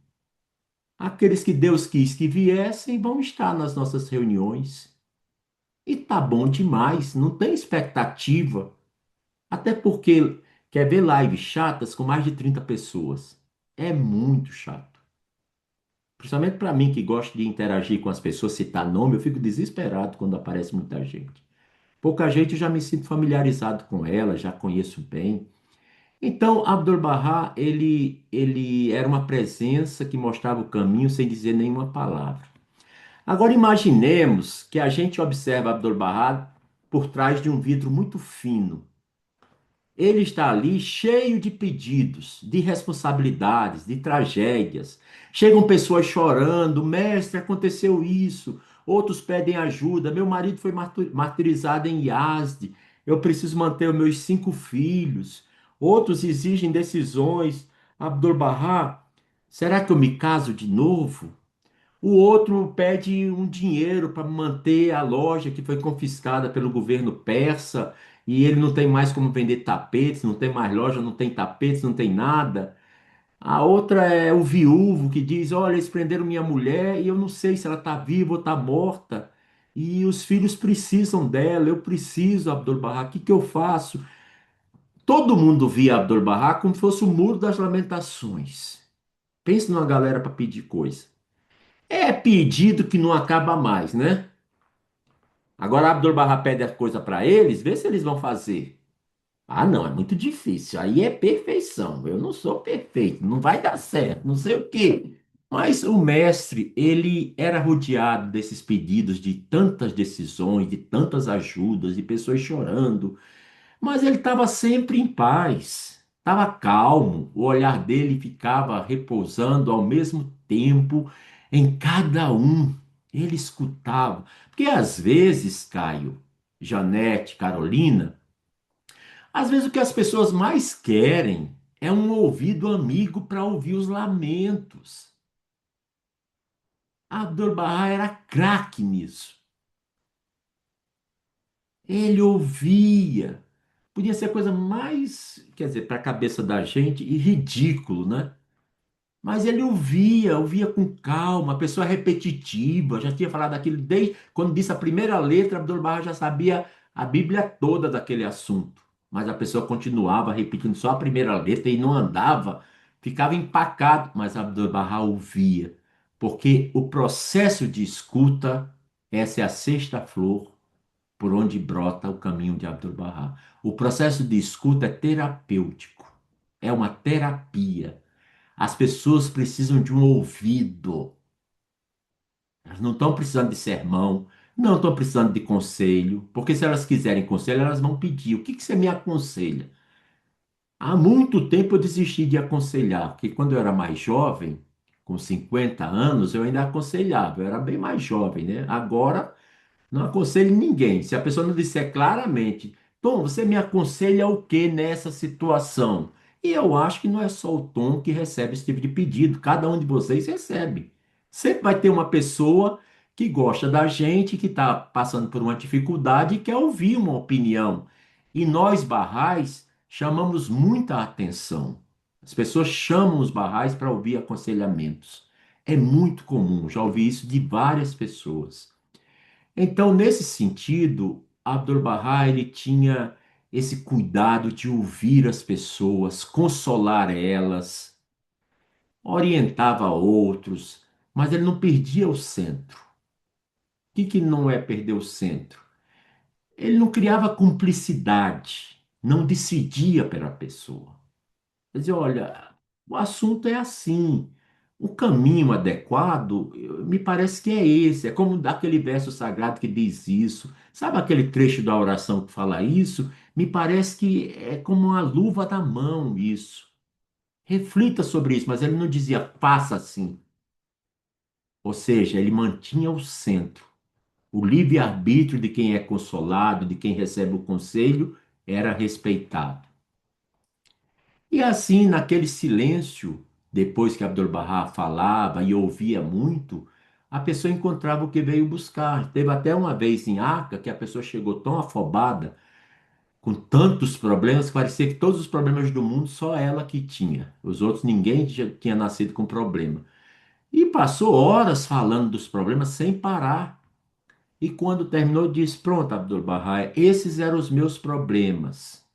Aqueles que Deus quis que viessem vão estar nas nossas reuniões. E tá bom demais, não tem expectativa. Até porque quer ver lives chatas com mais de 30 pessoas. É muito chato. Principalmente para mim que gosto de interagir com as pessoas, citar nome, eu fico desesperado quando aparece muita gente. Pouca gente eu já me sinto familiarizado com ela, já conheço bem. Então, Abdu'l-Bahá, ele era uma presença que mostrava o caminho sem dizer nenhuma palavra. Agora imaginemos que a gente observa Abdu'l-Bahá por trás de um vidro muito fino. Ele está ali cheio de pedidos, de responsabilidades, de tragédias. Chegam pessoas chorando, mestre, aconteceu isso. Outros pedem ajuda. Meu marido foi martirizado em Yazd. Eu preciso manter os meus 5 filhos. Outros exigem decisões. Abdu'l-Bahá, Será que eu me caso de novo? O outro pede um dinheiro para manter a loja que foi confiscada pelo governo persa e ele não tem mais como vender tapetes, não tem mais loja, não tem tapetes, não tem nada. A outra é o viúvo que diz: Olha, eles prenderam minha mulher e eu não sei se ela está viva ou está morta. E os filhos precisam dela, eu preciso, Abdul-Bahá, o que que eu faço? Todo mundo via Abdul-Bahá como se fosse o muro das lamentações. Pense numa galera para pedir coisa. É pedido que não acaba mais, né? Agora Abdul-Bahá pede a coisa para eles, vê se eles vão fazer. Ah, não, é muito difícil. Aí é perfeição. Eu não sou perfeito, não vai dar certo, não sei o quê. Mas o mestre, ele era rodeado desses pedidos de tantas decisões, de tantas ajudas, de pessoas chorando, mas ele estava sempre em paz, estava calmo, o olhar dele ficava repousando ao mesmo tempo em cada um. Ele escutava. Porque às vezes, Caio, Janete, Carolina, às vezes o que as pessoas mais querem é um ouvido amigo para ouvir os lamentos. Abdu'l-Bahá era craque nisso. Ele ouvia. Podia ser a coisa mais, quer dizer, para a cabeça da gente, e ridículo, né? Mas ele ouvia com calma, pessoa repetitiva, já tinha falado aquilo desde quando disse a primeira letra, Abdu'l-Bahá já sabia a Bíblia toda daquele assunto. Mas a pessoa continuava repetindo só a primeira letra e não andava, ficava empacado, mas Abdu'l-Bahá ouvia, porque o processo de escuta, essa é a sexta flor por onde brota o caminho de Abdu'l-Bahá. O processo de escuta é terapêutico, é uma terapia. As pessoas precisam de um ouvido. Elas não estão precisando de sermão, não estão precisando de conselho, porque se elas quiserem conselho, elas vão pedir. O que que você me aconselha? Há muito tempo eu desisti de aconselhar, porque quando eu era mais jovem, com 50 anos, eu ainda aconselhava, eu era bem mais jovem, né? Agora não aconselho ninguém. Se a pessoa não disser claramente, Tom, você me aconselha o que nessa situação? E eu acho que não é só o Tom que recebe esse tipo de pedido, cada um de vocês recebe. Sempre vai ter uma pessoa que gosta da gente, que está passando por uma dificuldade e quer ouvir uma opinião. E nós, barrais, chamamos muita atenção. As pessoas chamam os barrais para ouvir aconselhamentos. É muito comum, já ouvi isso de várias pessoas. Então, nesse sentido, Abdu'l-Bahá ele tinha esse cuidado de ouvir as pessoas, consolar elas, orientava outros, mas ele não perdia o centro. O que que não é perder o centro? Ele não criava cumplicidade, não decidia pela pessoa. Quer dizer, olha, o assunto é assim. O caminho adequado, me parece que é esse. É como daquele verso sagrado que diz isso. Sabe aquele trecho da oração que fala isso? Me parece que é como uma luva na mão isso. Reflita sobre isso, mas ele não dizia faça assim. Ou seja, ele mantinha o centro. O livre-arbítrio de quem é consolado, de quem recebe o conselho, era respeitado. E assim, naquele silêncio, depois que Abdu'l-Bahá falava e ouvia muito, a pessoa encontrava o que veio buscar. Teve até uma vez em Arca que a pessoa chegou tão afobada, com tantos problemas, que parecia que todos os problemas do mundo só ela que tinha. Os outros, ninguém já tinha nascido com problema. E passou horas falando dos problemas sem parar. E quando terminou, disse: Pronto, Abdu'l-Bahá, esses eram os meus problemas.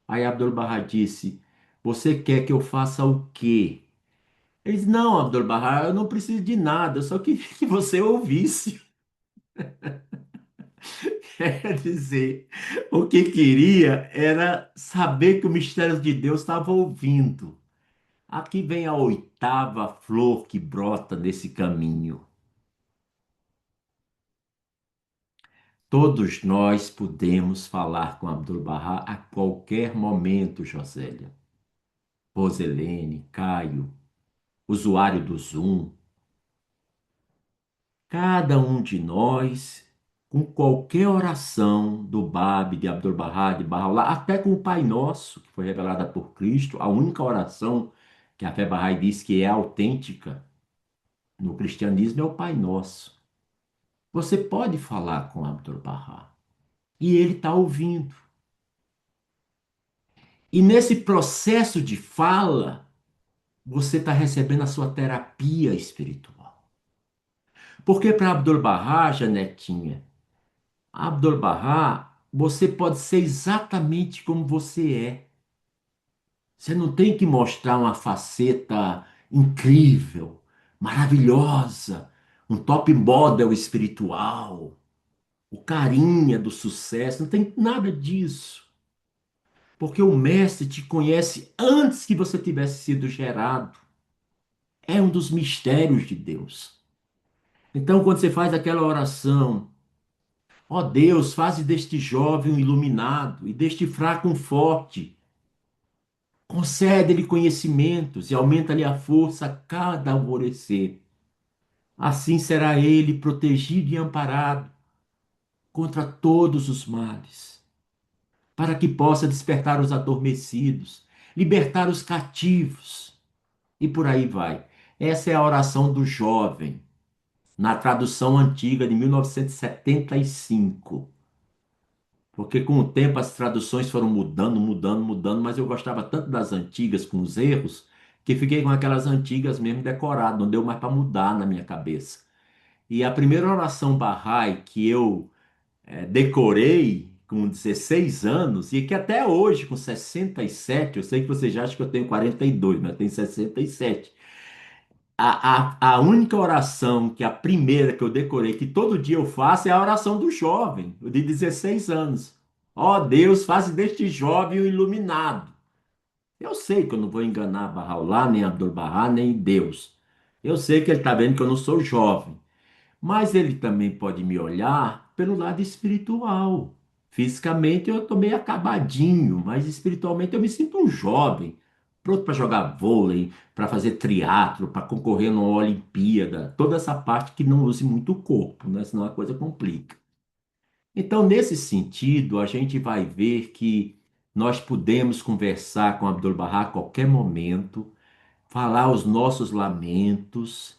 Aí Abdu'l-Bahá disse: Você quer que eu faça o quê? Ele disse: Não, Abdu'l-Bahá, eu não preciso de nada, eu só queria que você ouvisse. Quer dizer, o que queria era saber que o mistério de Deus estava ouvindo. Aqui vem a oitava flor que brota nesse caminho. Todos nós podemos falar com Abdu'l-Bahá a qualquer momento, Josélia. Roselene, Caio, usuário do Zoom, cada um de nós, com qualquer oração do Bab, de Abdu'l-Bahá, de Bahá'u'lláh, até com o Pai Nosso, que foi revelada por Cristo, a única oração que a fé Bahá'í diz que é autêntica no cristianismo, é o Pai Nosso. Você pode falar com Abdu'l-Bahá e ele está ouvindo. E nesse processo de fala, você está recebendo a sua terapia espiritual. Porque para Abdu'l-Bahá, Janetinha, Abdu'l-Bahá, você pode ser exatamente como você é. Você não tem que mostrar uma faceta incrível, maravilhosa, um top model espiritual, o carinha do sucesso, não tem nada disso. Porque o mestre te conhece antes que você tivesse sido gerado. É um dos mistérios de Deus. Então, quando você faz aquela oração, ó Deus, faze deste jovem um iluminado e deste fraco um forte. Concede-lhe conhecimentos e aumenta-lhe a força a cada alvorecer. Assim será ele protegido e amparado contra todos os males, para que possa despertar os adormecidos, libertar os cativos, e por aí vai. Essa é a oração do jovem, na tradução antiga de 1975. Porque com o tempo as traduções foram mudando, mudando, mudando, mas eu gostava tanto das antigas com os erros, que fiquei com aquelas antigas mesmo decoradas, não deu mais para mudar na minha cabeça. E a primeira oração Bahá'í que eu decorei com 16 anos, e que até hoje, com 67, eu sei que você já acha que eu tenho 42, mas eu tenho 67. A única oração, que é a primeira que eu decorei, que todo dia eu faço, é a oração do jovem, o de 16 anos. Ó Deus, faze deste jovem o iluminado. Eu sei que eu não vou enganar Bahá'u'lláh, nem Abdu'l-Bahá, nem Deus. Eu sei que ele está vendo que eu não sou jovem. Mas ele também pode me olhar pelo lado espiritual. Fisicamente eu estou meio acabadinho, mas espiritualmente eu me sinto um jovem, pronto para jogar vôlei, para fazer triatlo, para concorrer numa Olimpíada, toda essa parte que não use muito o corpo, né? Senão a coisa complica. Então, nesse sentido, a gente vai ver que nós podemos conversar com Abdu'l-Bahá a qualquer momento, falar os nossos lamentos,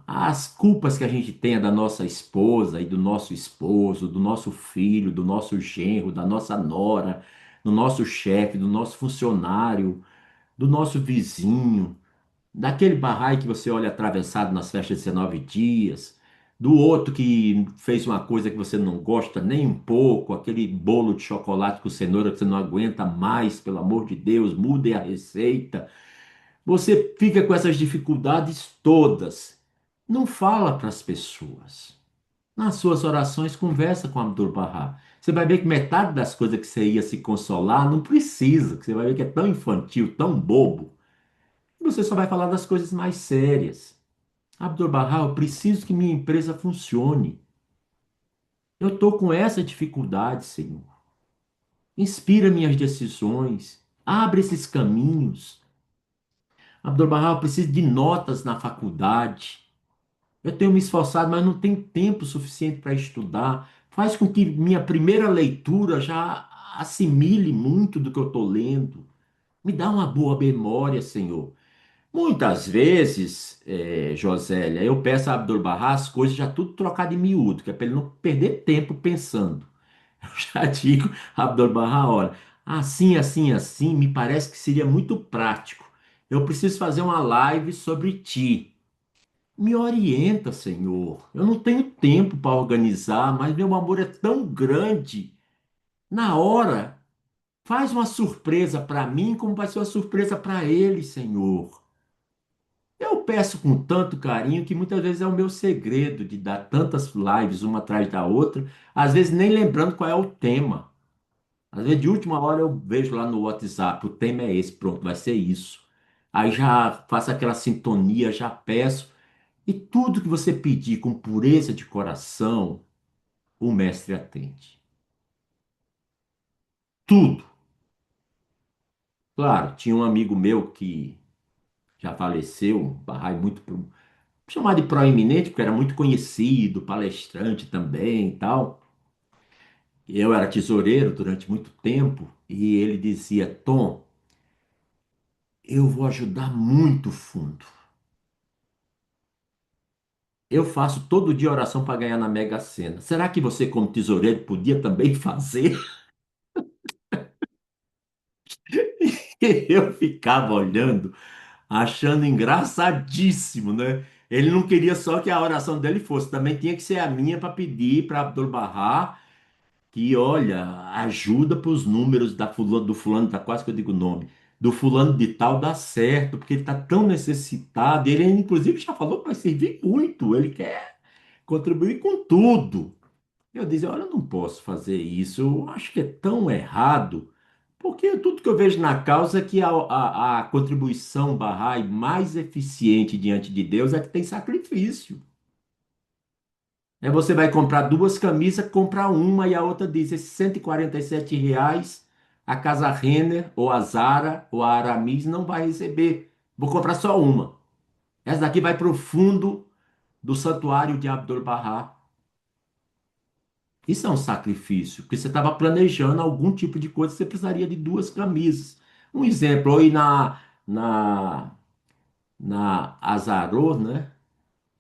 as culpas que a gente tenha da nossa esposa e do nosso esposo, do nosso filho, do nosso genro, da nossa nora, do nosso chefe, do nosso funcionário, do nosso vizinho, daquele barraio que você olha atravessado nas festas de 19 dias, do outro que fez uma coisa que você não gosta nem um pouco, aquele bolo de chocolate com cenoura que você não aguenta mais, pelo amor de Deus, mude a receita. Você fica com essas dificuldades todas. Não fala para as pessoas. Nas suas orações, conversa com Abdu'l-Bahá. Você vai ver que metade das coisas que você ia se consolar não precisa, que você vai ver que é tão infantil, tão bobo. E você só vai falar das coisas mais sérias. Abdu'l-Bahá, eu preciso que minha empresa funcione. Eu estou com essa dificuldade, Senhor. Inspira minhas decisões. Abre esses caminhos. Abdu'l-Bahá, eu preciso de notas na faculdade. Eu tenho me esforçado, mas não tenho tempo suficiente para estudar. Faz com que minha primeira leitura já assimile muito do que eu estou lendo. Me dá uma boa memória, Senhor. Muitas vezes, Josélia, eu peço a Abdu'l-Bahá as coisas já tudo trocado em miúdo, que é para ele não perder tempo pensando. Eu já digo, Abdu'l-Bahá, olha, assim, assim, assim, me parece que seria muito prático. Eu preciso fazer uma live sobre ti. Me orienta, Senhor. Eu não tenho tempo para organizar, mas meu amor é tão grande. Na hora, faz uma surpresa para mim, como vai ser uma surpresa para ele, Senhor. Eu peço com tanto carinho que muitas vezes é o meu segredo de dar tantas lives uma atrás da outra, às vezes nem lembrando qual é o tema. Às vezes de última hora eu vejo lá no WhatsApp, o tema é esse, pronto, vai ser isso. Aí já faço aquela sintonia, já peço. E tudo que você pedir com pureza de coração, o mestre atende. Tudo. Claro, tinha um amigo meu que já faleceu, um Bahá'í muito chamado de proeminente, porque era muito conhecido, palestrante também e tal. Eu era tesoureiro durante muito tempo e ele dizia: Tom, eu vou ajudar muito o fundo. Eu faço todo dia oração para ganhar na Mega Sena. Será que você, como tesoureiro, podia também fazer? Eu ficava olhando, achando engraçadíssimo, né? Ele não queria só que a oração dele fosse, também tinha que ser a minha para pedir para Abdul Bahá que, olha, ajuda para os números do fulano, tá quase que eu digo o nome, do fulano de tal dar certo, porque ele está tão necessitado. Ele, inclusive, já falou que vai servir muito, ele quer contribuir com tudo. Eu disse, olha, eu não posso fazer isso, eu acho que é tão errado, porque tudo que eu vejo na causa é que a contribuição Bahá'í mais eficiente diante de Deus é que tem sacrifício. É você vai comprar duas camisas, comprar uma e a outra diz, esses R$ 147, a Casa Renner, ou a Zara, ou a Aramis não vai receber. Vou comprar só uma. Essa daqui vai para o fundo do santuário de Abdul Bahá. Isso é um sacrifício, porque você estava planejando algum tipo de coisa, você precisaria de duas camisas. Um exemplo, ou ir na Azarô, né?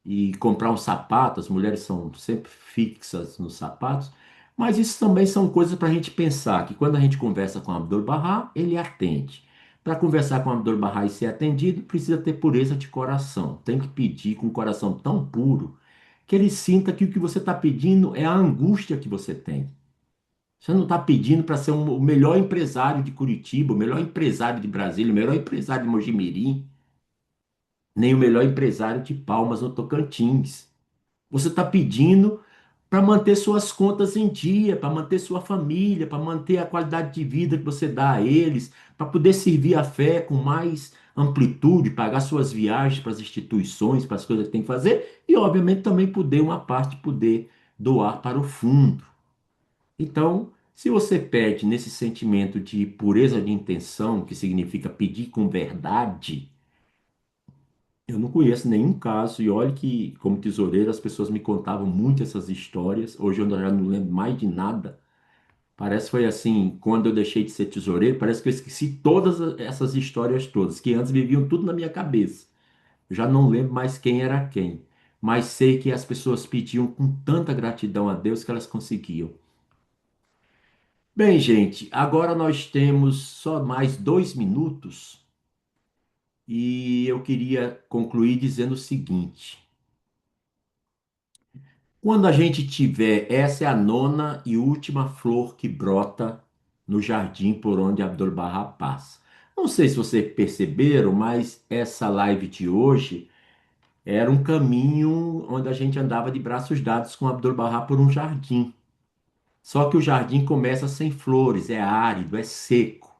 E comprar um sapato, as mulheres são sempre fixas nos sapatos, mas isso também são coisas para a gente pensar, que quando a gente conversa com o Abdul Bahá, ele atende. Para conversar com o Abdul Bahá e ser atendido, precisa ter pureza de coração. Tem que pedir com um coração tão puro que ele sinta que o que você está pedindo é a angústia que você tem. Você não está pedindo para ser o melhor empresário de Curitiba, o melhor empresário de Brasília, o melhor empresário de Mojimirim, nem o melhor empresário de Palmas ou Tocantins. Você está pedindo para manter suas contas em dia, para manter sua família, para manter a qualidade de vida que você dá a eles, para poder servir a fé com mais amplitude, pagar suas viagens para as instituições, para as coisas que tem que fazer, e obviamente também poder uma parte poder doar para o fundo. Então, se você pede nesse sentimento de pureza de intenção, que significa pedir com verdade, eu não conheço nenhum caso, e olha que, como tesoureiro, as pessoas me contavam muito essas histórias. Hoje eu já não lembro mais de nada. Parece que foi assim, quando eu deixei de ser tesoureiro, parece que eu esqueci todas essas histórias todas, que antes viviam tudo na minha cabeça. Eu já não lembro mais quem era quem. Mas sei que as pessoas pediam com tanta gratidão a Deus que elas conseguiam. Bem, gente, agora nós temos só mais 2 minutos e eu queria concluir dizendo o seguinte. Quando a gente tiver, essa é a nona e última flor que brota no jardim por onde Abdul Bahá passa. Não sei se vocês perceberam, mas essa live de hoje era um caminho onde a gente andava de braços dados com Abdul Bahá por um jardim. Só que o jardim começa sem flores, é árido, é seco.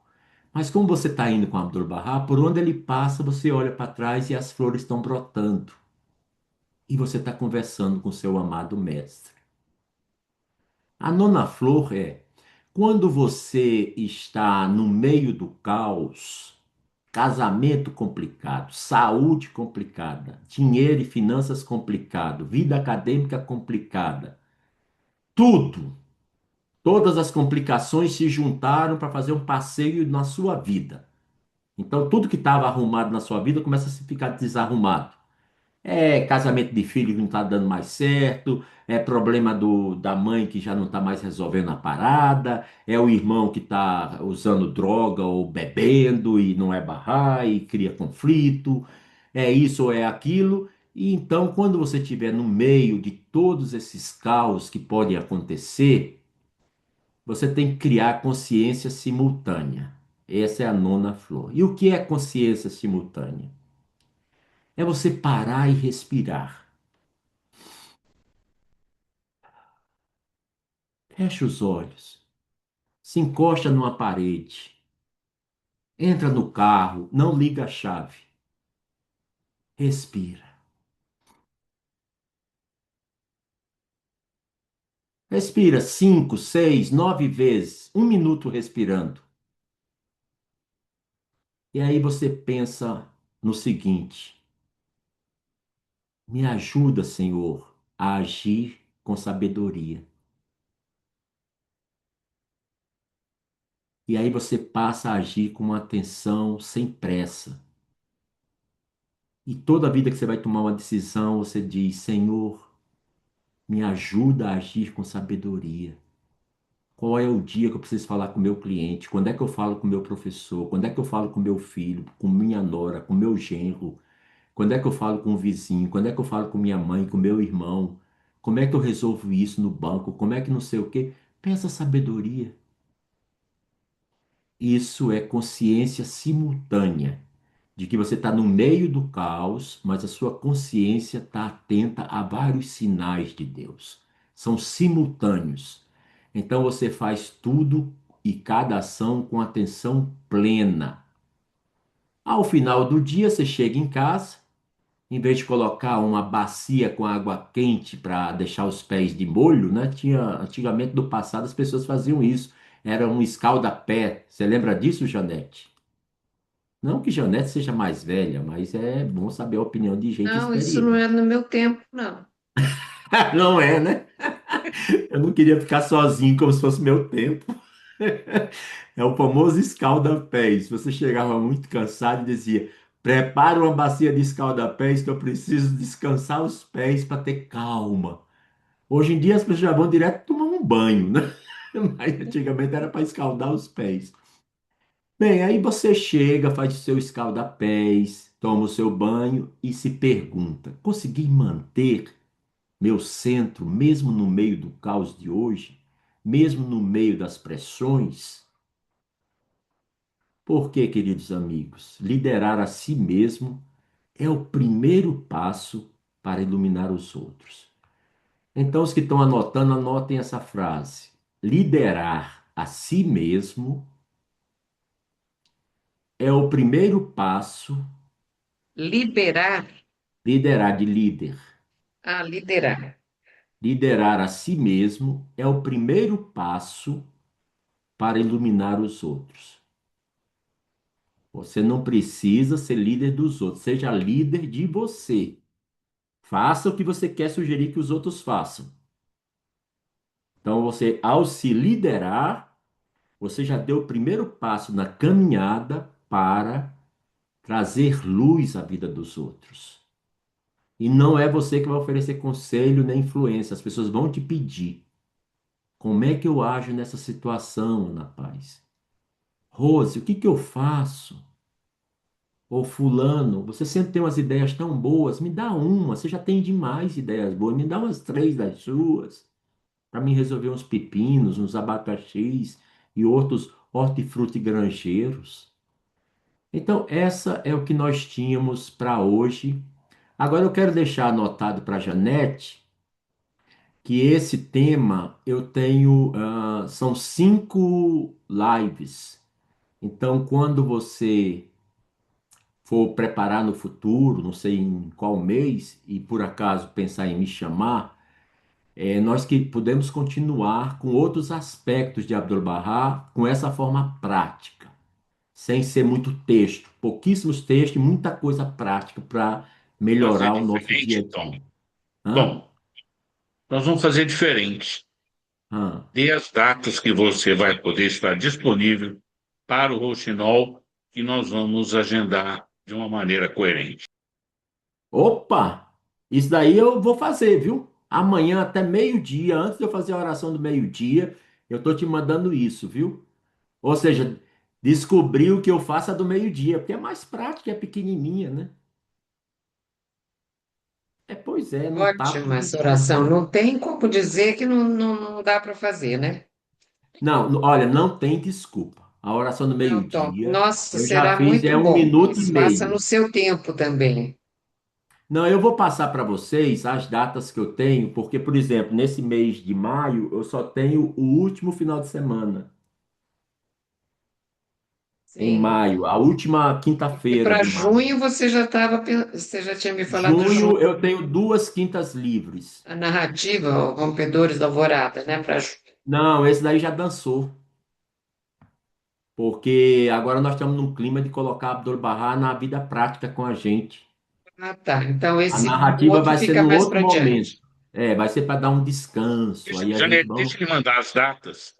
Mas como você está indo com Abdul Bahá, por onde ele passa, você olha para trás e as flores estão brotando. E você está conversando com seu amado mestre. A nona flor é quando você está no meio do caos, casamento complicado, saúde complicada, dinheiro e finanças complicado, vida acadêmica complicada, tudo, todas as complicações se juntaram para fazer um passeio na sua vida. Então, tudo que estava arrumado na sua vida começa a se ficar desarrumado. É casamento de filho que não está dando mais certo, é problema da mãe que já não está mais resolvendo a parada, é o irmão que está usando droga ou bebendo e não é barrar e cria conflito, é isso ou é aquilo. E então, quando você estiver no meio de todos esses caos que podem acontecer, você tem que criar consciência simultânea. Essa é a nona flor. E o que é consciência simultânea? É você parar e respirar. Fecha os olhos, se encosta numa parede, entra no carro, não liga a chave, respira. Respira 5, 6, 9 vezes, 1 minuto respirando. E aí você pensa no seguinte: me ajuda, Senhor, a agir com sabedoria. E aí você passa a agir com uma atenção sem pressa. E toda vida que você vai tomar uma decisão, você diz: Senhor, me ajuda a agir com sabedoria. Qual é o dia que eu preciso falar com o meu cliente? Quando é que eu falo com o meu professor? Quando é que eu falo com meu filho, com minha nora, com meu genro? Quando é que eu falo com o vizinho? Quando é que eu falo com minha mãe, com meu irmão? Como é que eu resolvo isso no banco? Como é que não sei o quê? Pensa sabedoria. Isso é consciência simultânea de que você está no meio do caos, mas a sua consciência está atenta a vários sinais de Deus. São simultâneos. Então você faz tudo e cada ação com atenção plena. Ao final do dia, você chega em casa, em vez de colocar uma bacia com água quente para deixar os pés de molho, né? Antigamente, no passado, as pessoas faziam isso. Era um escalda-pé. Você lembra disso, Janete? Não que Janete seja mais velha, mas é bom saber a opinião de gente Não, isso não experiente. é no meu tempo, não. Não é, né? Eu não queria ficar sozinho como se fosse meu tempo. É o famoso escalda-pés. Você chegava muito cansado e dizia: prepara uma bacia de escalda-pés que eu preciso descansar os pés para ter calma. Hoje em dia as pessoas já vão direto tomar um banho, né? Mas antigamente era para escaldar os pés. Bem, aí você chega, faz o seu escalda-pés, toma o seu banho e se pergunta: consegui manter meu centro mesmo no meio do caos de hoje? Mesmo no meio das pressões? Porque, queridos amigos, liderar a si mesmo é o primeiro passo para iluminar os outros. Então, os que estão anotando, anotem essa frase. Liderar a si mesmo é o primeiro passo, Liberar, liderar de líder. liderar. Liderar a si mesmo é o primeiro passo para iluminar os outros. Você não precisa ser líder dos outros, seja líder de você. Faça o que você quer sugerir que os outros façam. Então, você, ao se liderar, você já deu o primeiro passo na caminhada para trazer luz à vida dos outros. E não é você que vai oferecer conselho nem influência, as pessoas vão te pedir. Como é que eu ajo nessa situação, Ana Paz? Rose, o que que eu faço? Ou fulano, você sempre tem umas ideias tão boas, me dá uma, você já tem demais ideias boas, me dá umas três das suas, para mim resolver uns pepinos, uns abacaxis e outros hortifruti granjeiros. Então, essa é o que nós tínhamos para hoje. Agora eu quero deixar anotado para a Janete que esse tema eu tenho, são 5 lives. Então, quando você for preparar no futuro, não sei em qual mês, e por acaso pensar em me chamar, nós que podemos continuar com outros aspectos de Abdu'l-Bahá com essa forma prática, sem ser muito texto, pouquíssimos textos e muita coisa prática para Fazer melhorar o nosso dia diferente, a Tom. dia. Hã? Bom, nós vamos fazer diferente. Hã? Dê as datas que você vai poder estar disponível para o Rouxinol, que nós vamos agendar de uma maneira coerente. Opa! Isso daí eu vou fazer, viu? Amanhã até meio-dia, antes de eu fazer a oração do meio-dia, eu tô te mandando isso, viu? Ou seja, descobrir o que eu faço a do meio-dia, porque é mais prático, é pequenininha, né? Pois é, não tá Ótima porque... essa oração. Não tem como dizer que não dá para fazer, né? Não, olha, não tem desculpa. A oração do Não, Tom. meio-dia, Nossa, eu já será fiz, muito é um bom, minuto e mas faça no meio. seu tempo também. Não, eu vou passar para vocês as datas que eu tenho, porque, por exemplo, nesse mês de maio, eu só tenho o último final de semana. Em Sim. maio, a última E quinta-feira para de maio. junho você já tinha me falado do junho, Junho, eu tenho 2 quintas livres. a narrativa, o Rompedores da Alvorada, né? Para junho. Não, esse daí já dançou. Porque agora nós estamos num clima de colocar Abdul-Bahá na vida prática com a gente. Ah, tá. Então A o narrativa outro vai ser fica no mais outro para momento. diante. Vai ser para dar um descanso. Aí a gente Janete, vamos. deixa eu lhe mandar as datas.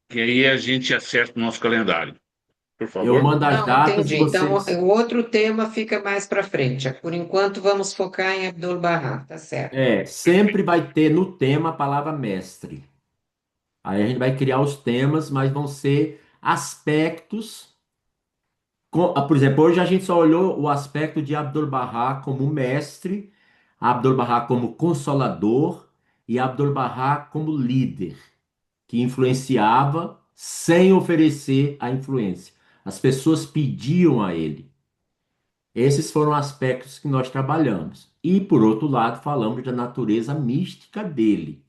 que aí a gente acerta o nosso calendário. Por Eu favor. mando as Não, datas e entendi. Então, vocês. o outro tema fica mais para frente. Por enquanto, vamos focar em Abdul-Bahá, tá certo? Sempre vai ter no tema a palavra mestre. Aí a gente vai criar os temas, mas vão ser aspectos. Por exemplo, hoje a gente só olhou o aspecto de Abdu'l-Bahá como mestre, Abdu'l-Bahá como consolador e Abdu'l-Bahá como líder, que influenciava sem oferecer a influência. As pessoas pediam a ele. Esses foram aspectos que nós trabalhamos. E, por outro lado, falamos da natureza mística dele,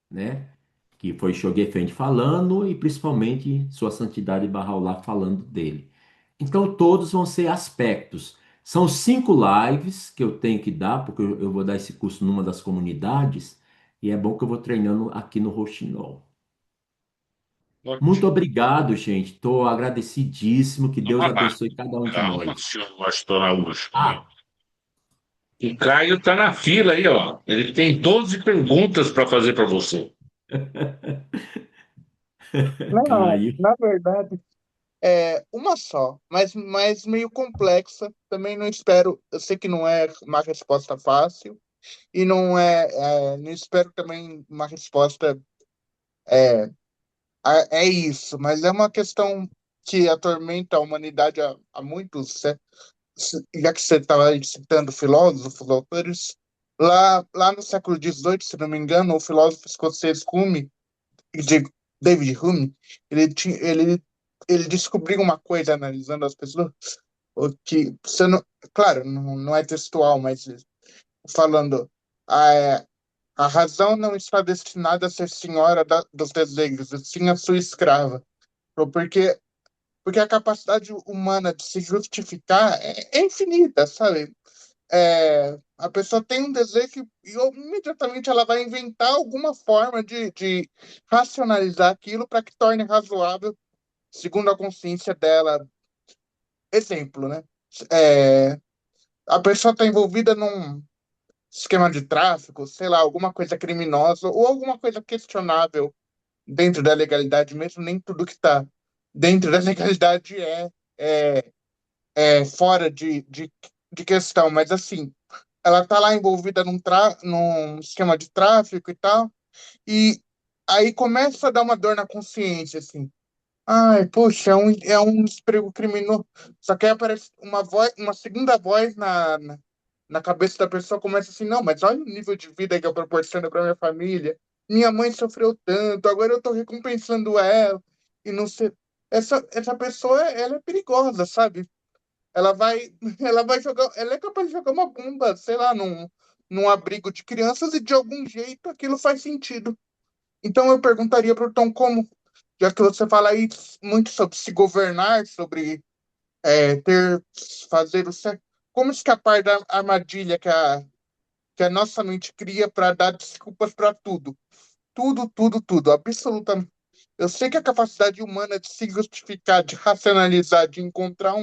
né? Que foi Shoghi falando e principalmente Sua Santidade Bahá'u'lláh falando dele. Então, todos vão ser aspectos. São 5 lives que eu tenho que dar, porque eu vou dar esse curso numa das comunidades, e é bom que eu vou treinando aqui no Rochinol. Muito Ótimo. obrigado, gente. Estou agradecidíssimo. Que Deus Calma lá. abençoe cada um de Calma, nós. senhor Pastor Augusto. Ah, O Caio está na fila aí, ó. Ele tem 12 perguntas para fazer para você. Não, Caio. na verdade, é uma só, mas meio complexa. Também não espero, eu sei que não é uma resposta fácil, e não espero também uma resposta é, é isso, mas é uma questão que atormenta a humanidade há muitos séculos. Já que você estava citando filósofos, autores, lá no século XVIII, se não me engano, o filósofo escocês Hume, digo, David Hume, ele descobriu uma coisa analisando as pessoas, o que, você não, claro, não é textual, mas falando, a, a razão não está destinada a ser senhora dos desejos, e sim a sua escrava. Porque, porque a capacidade humana de se justificar é infinita, sabe? A pessoa tem um desejo e imediatamente ela vai inventar alguma forma de racionalizar aquilo para que torne razoável segundo a consciência dela. Exemplo, né? É, a pessoa está envolvida num esquema de tráfico, sei lá, alguma coisa criminosa ou alguma coisa questionável dentro da legalidade mesmo, nem tudo que está dentro da legalidade é, é fora de questão, mas assim, ela tá lá envolvida num esquema de tráfico e tal, e aí começa a dar uma dor na consciência, assim. Ai, poxa, é um emprego criminoso. Só que aí aparece uma voz, uma segunda voz na cabeça da pessoa, começa assim, não, mas olha o nível de vida que eu proporciono para minha família. Minha mãe sofreu tanto, agora eu tô recompensando ela, e não sei. Essa pessoa, ela é perigosa, sabe? Ela vai, ela vai jogar, ela é capaz de jogar uma bomba, sei lá, num abrigo de crianças e de algum jeito aquilo faz sentido. Então eu perguntaria para o Tom como, já que você fala aí muito sobre se governar, sobre fazer o certo, como escapar da armadilha que a nossa mente cria para dar desculpas para tudo, tudo, tudo, tudo, absolutamente. Eu sei que a capacidade humana de se justificar, de racionalizar, de encontrar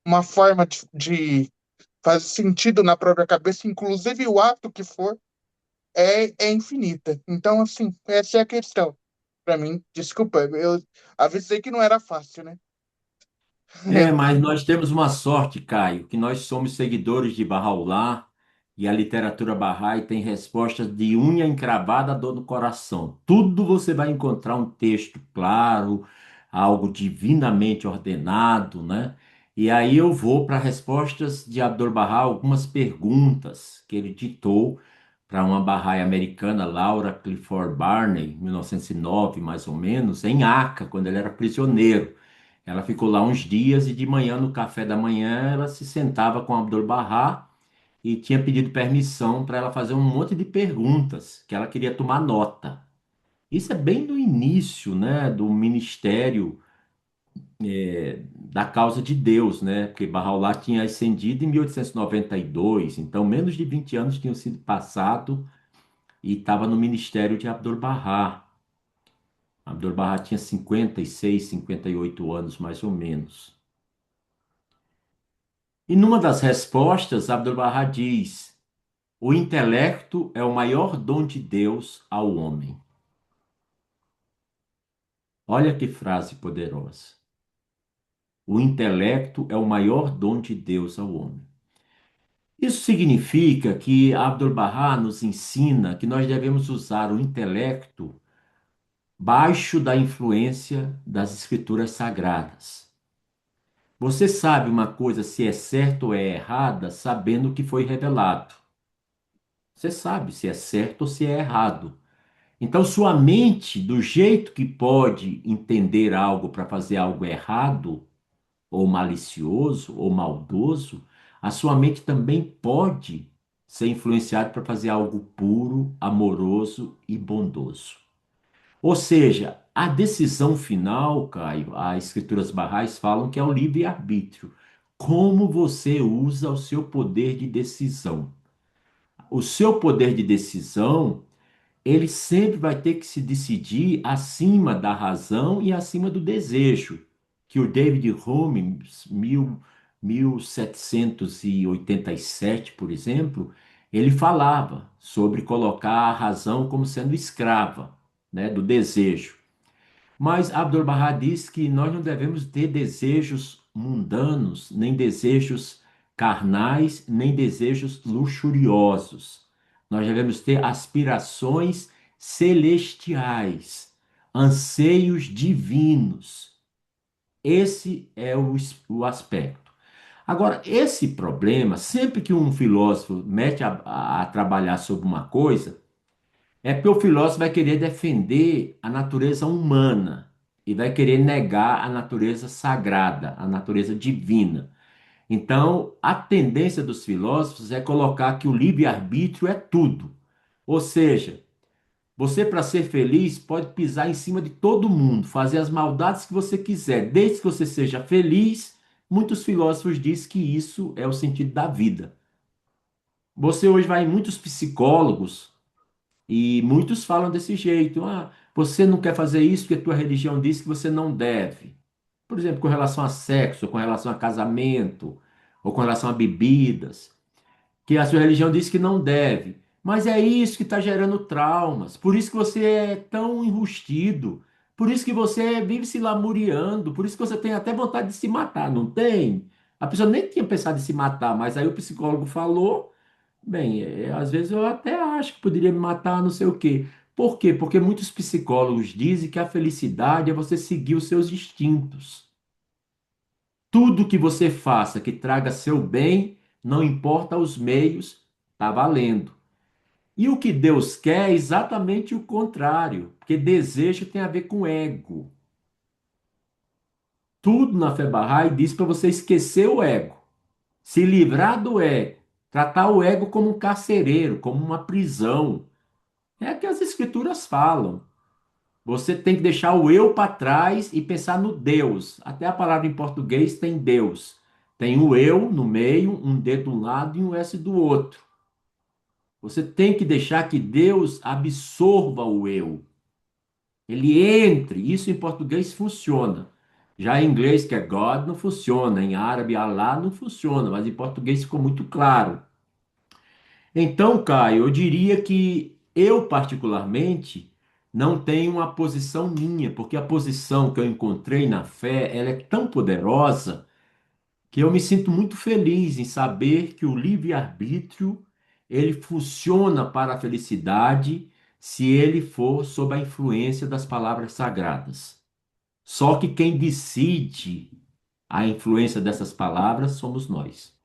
uma forma de faz sentido na própria cabeça, inclusive o ato que for, é infinita. Então, assim, essa é a questão. Para mim, desculpa, eu avisei que não era fácil, né? Mas nós temos uma sorte, Caio, que nós somos seguidores de Bahá'u'lláh e a literatura Bahá'í tem respostas de unha encravada à dor no coração. Tudo você vai encontrar um texto claro, algo divinamente ordenado, né? E aí eu vou para respostas de Abdu'l-Bahá, algumas perguntas que ele ditou para uma Bahá'í americana, Laura Clifford Barney, em 1909, mais ou menos, em Aca, quando ele era prisioneiro. Ela ficou lá uns dias e de manhã, no café da manhã, ela se sentava com Abdul-Bahá e tinha pedido permissão para ela fazer um monte de perguntas, que ela queria tomar nota. Isso é bem no início, né, do ministério da causa de Deus, né? Porque Bahá'u'lláh tinha ascendido em 1892, então menos de 20 anos tinham sido passados e estava no ministério de Abdul-Bahá. Abdul-Bahá tinha 56, 58 anos, mais ou menos. E numa das respostas, Abdu'l-Bahá diz: o intelecto é o maior dom de Deus ao homem. Olha que frase poderosa. O intelecto é o maior dom de Deus ao homem. Isso significa que Abdu'l-Bahá nos ensina que nós devemos usar o intelecto baixo da influência das escrituras sagradas. Você sabe uma coisa se é certa ou é errada, sabendo o que foi revelado. Você sabe se é certo ou se é errado. Então, sua mente, do jeito que pode entender algo para fazer algo errado, ou malicioso, ou maldoso, a sua mente também pode ser influenciada para fazer algo puro, amoroso e bondoso. Ou seja, a decisão final, Caio, as escrituras barrais falam que é o livre-arbítrio. Como você usa o seu poder de decisão? O seu poder de decisão, ele sempre vai ter que se decidir acima da razão e acima do desejo, que o David Hume, 1787, por exemplo, ele falava sobre colocar a razão como sendo escrava, né, do desejo. Mas Abdu'l-Bahá diz que nós não devemos ter desejos mundanos, nem desejos carnais, nem desejos luxuriosos. Nós devemos ter aspirações celestiais, anseios divinos. Esse é o aspecto. Agora, esse problema, sempre que um filósofo mete a trabalhar sobre uma coisa, é porque o filósofo vai querer defender a natureza humana e vai querer negar a natureza sagrada, a natureza divina. Então, a tendência dos filósofos é colocar que o livre-arbítrio é tudo. Ou seja, você, para ser feliz, pode pisar em cima de todo mundo, fazer as maldades que você quiser, desde que você seja feliz. Muitos filósofos dizem que isso é o sentido da vida. Você hoje vai em muitos psicólogos. E muitos falam desse jeito. Ah, você não quer fazer isso porque a tua religião diz que você não deve. Por exemplo, com relação a sexo, ou com relação a casamento, ou com relação a bebidas, que a sua religião diz que não deve. Mas é isso que está gerando traumas. Por isso que você é tão enrustido. Por isso que você vive se lamuriando. Por isso que você tem até vontade de se matar, não tem? A pessoa nem tinha pensado em se matar, mas aí o psicólogo falou. Bem, às vezes eu até acho que poderia me matar, não sei o quê. Por quê? Porque muitos psicólogos dizem que a felicidade é você seguir os seus instintos. Tudo que você faça que traga seu bem, não importa os meios, está valendo. E o que Deus quer é exatamente o contrário, porque desejo tem a ver com ego. Tudo na fé Bahá'í diz para você esquecer o ego, se livrar do ego, tratar o ego como um carcereiro, como uma prisão. É o que as escrituras falam. Você tem que deixar o eu para trás e pensar no Deus. Até a palavra em português tem Deus. Tem o eu no meio, um D de um lado e um S do outro. Você tem que deixar que Deus absorva o eu. Ele entre. Isso em português funciona. Já em inglês, que é God, não funciona. Em árabe, Allah, não funciona. Mas em português ficou muito claro. Então, Caio, eu diria que eu, particularmente, não tenho uma posição minha, porque a posição que eu encontrei na fé, ela é tão poderosa que eu me sinto muito feliz em saber que o livre-arbítrio, ele funciona para a felicidade se ele for sob a influência das palavras sagradas. Só que quem decide a influência dessas palavras somos nós.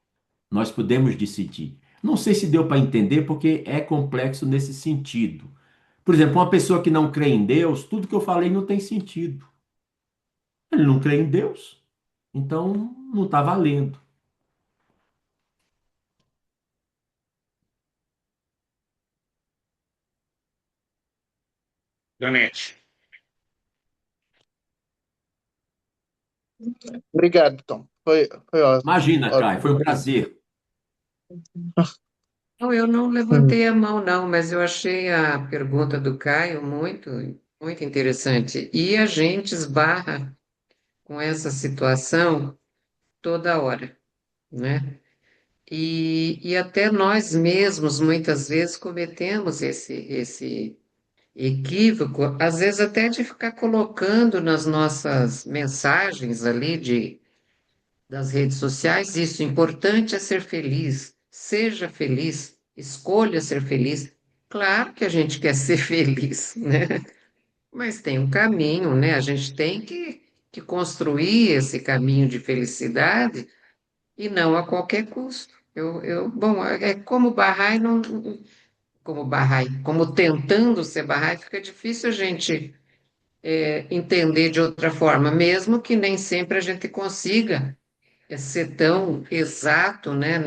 Nós podemos decidir. Não sei se deu para entender, porque é complexo nesse sentido. Por exemplo, uma pessoa que não crê em Deus, tudo que eu falei não tem sentido. Ele não crê em Deus, então não está valendo. Janete. Obrigado, Tom. Foi ótimo. Imagina, Caio, foi Ótimo um mesmo. prazer. Não, eu não levantei a mão, não, mas eu achei a pergunta do Caio muito, muito interessante. E a gente esbarra com essa situação toda hora, né? E até nós mesmos, muitas vezes, cometemos esse equívoco, às vezes até de ficar colocando nas nossas mensagens ali das redes sociais isso. Importante é ser feliz, seja feliz, escolha ser feliz. Claro que a gente quer ser feliz, né? Mas tem um caminho, né? A gente tem que construir esse caminho de felicidade e não a qualquer custo. Bom, é como Bahá'í, não, como Bahá'í, como tentando ser Bahá'í, fica difícil a gente entender de outra forma, mesmo que nem sempre a gente consiga ser tão exato, né,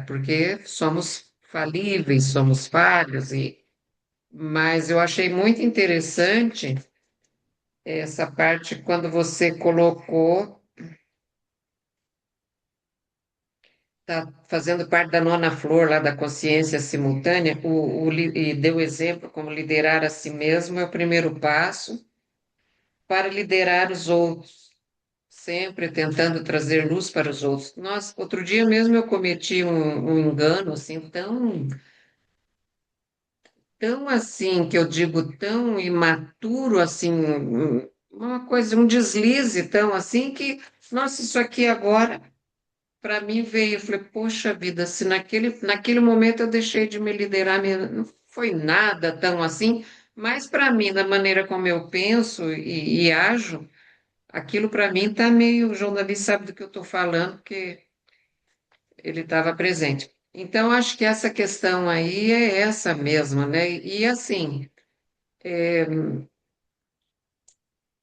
porque somos falíveis, somos falhos, mas eu achei muito interessante essa parte quando você colocou, está fazendo parte da nona flor lá da consciência simultânea, e deu exemplo como liderar a si mesmo é o primeiro passo para liderar os outros, sempre tentando trazer luz para os outros. Nossa, outro dia mesmo eu cometi um engano assim tão assim, que eu digo tão imaturo assim, uma coisa, um deslize tão assim que, nossa, isso aqui agora para mim veio, eu falei, poxa vida, se naquele momento eu deixei de me liderar, não foi nada tão assim, mas para mim, da maneira como eu penso e ajo, aquilo para mim está meio, o jornalista sabe do que eu estou falando, porque ele estava presente. Então, acho que essa questão aí é essa mesma, né? E assim,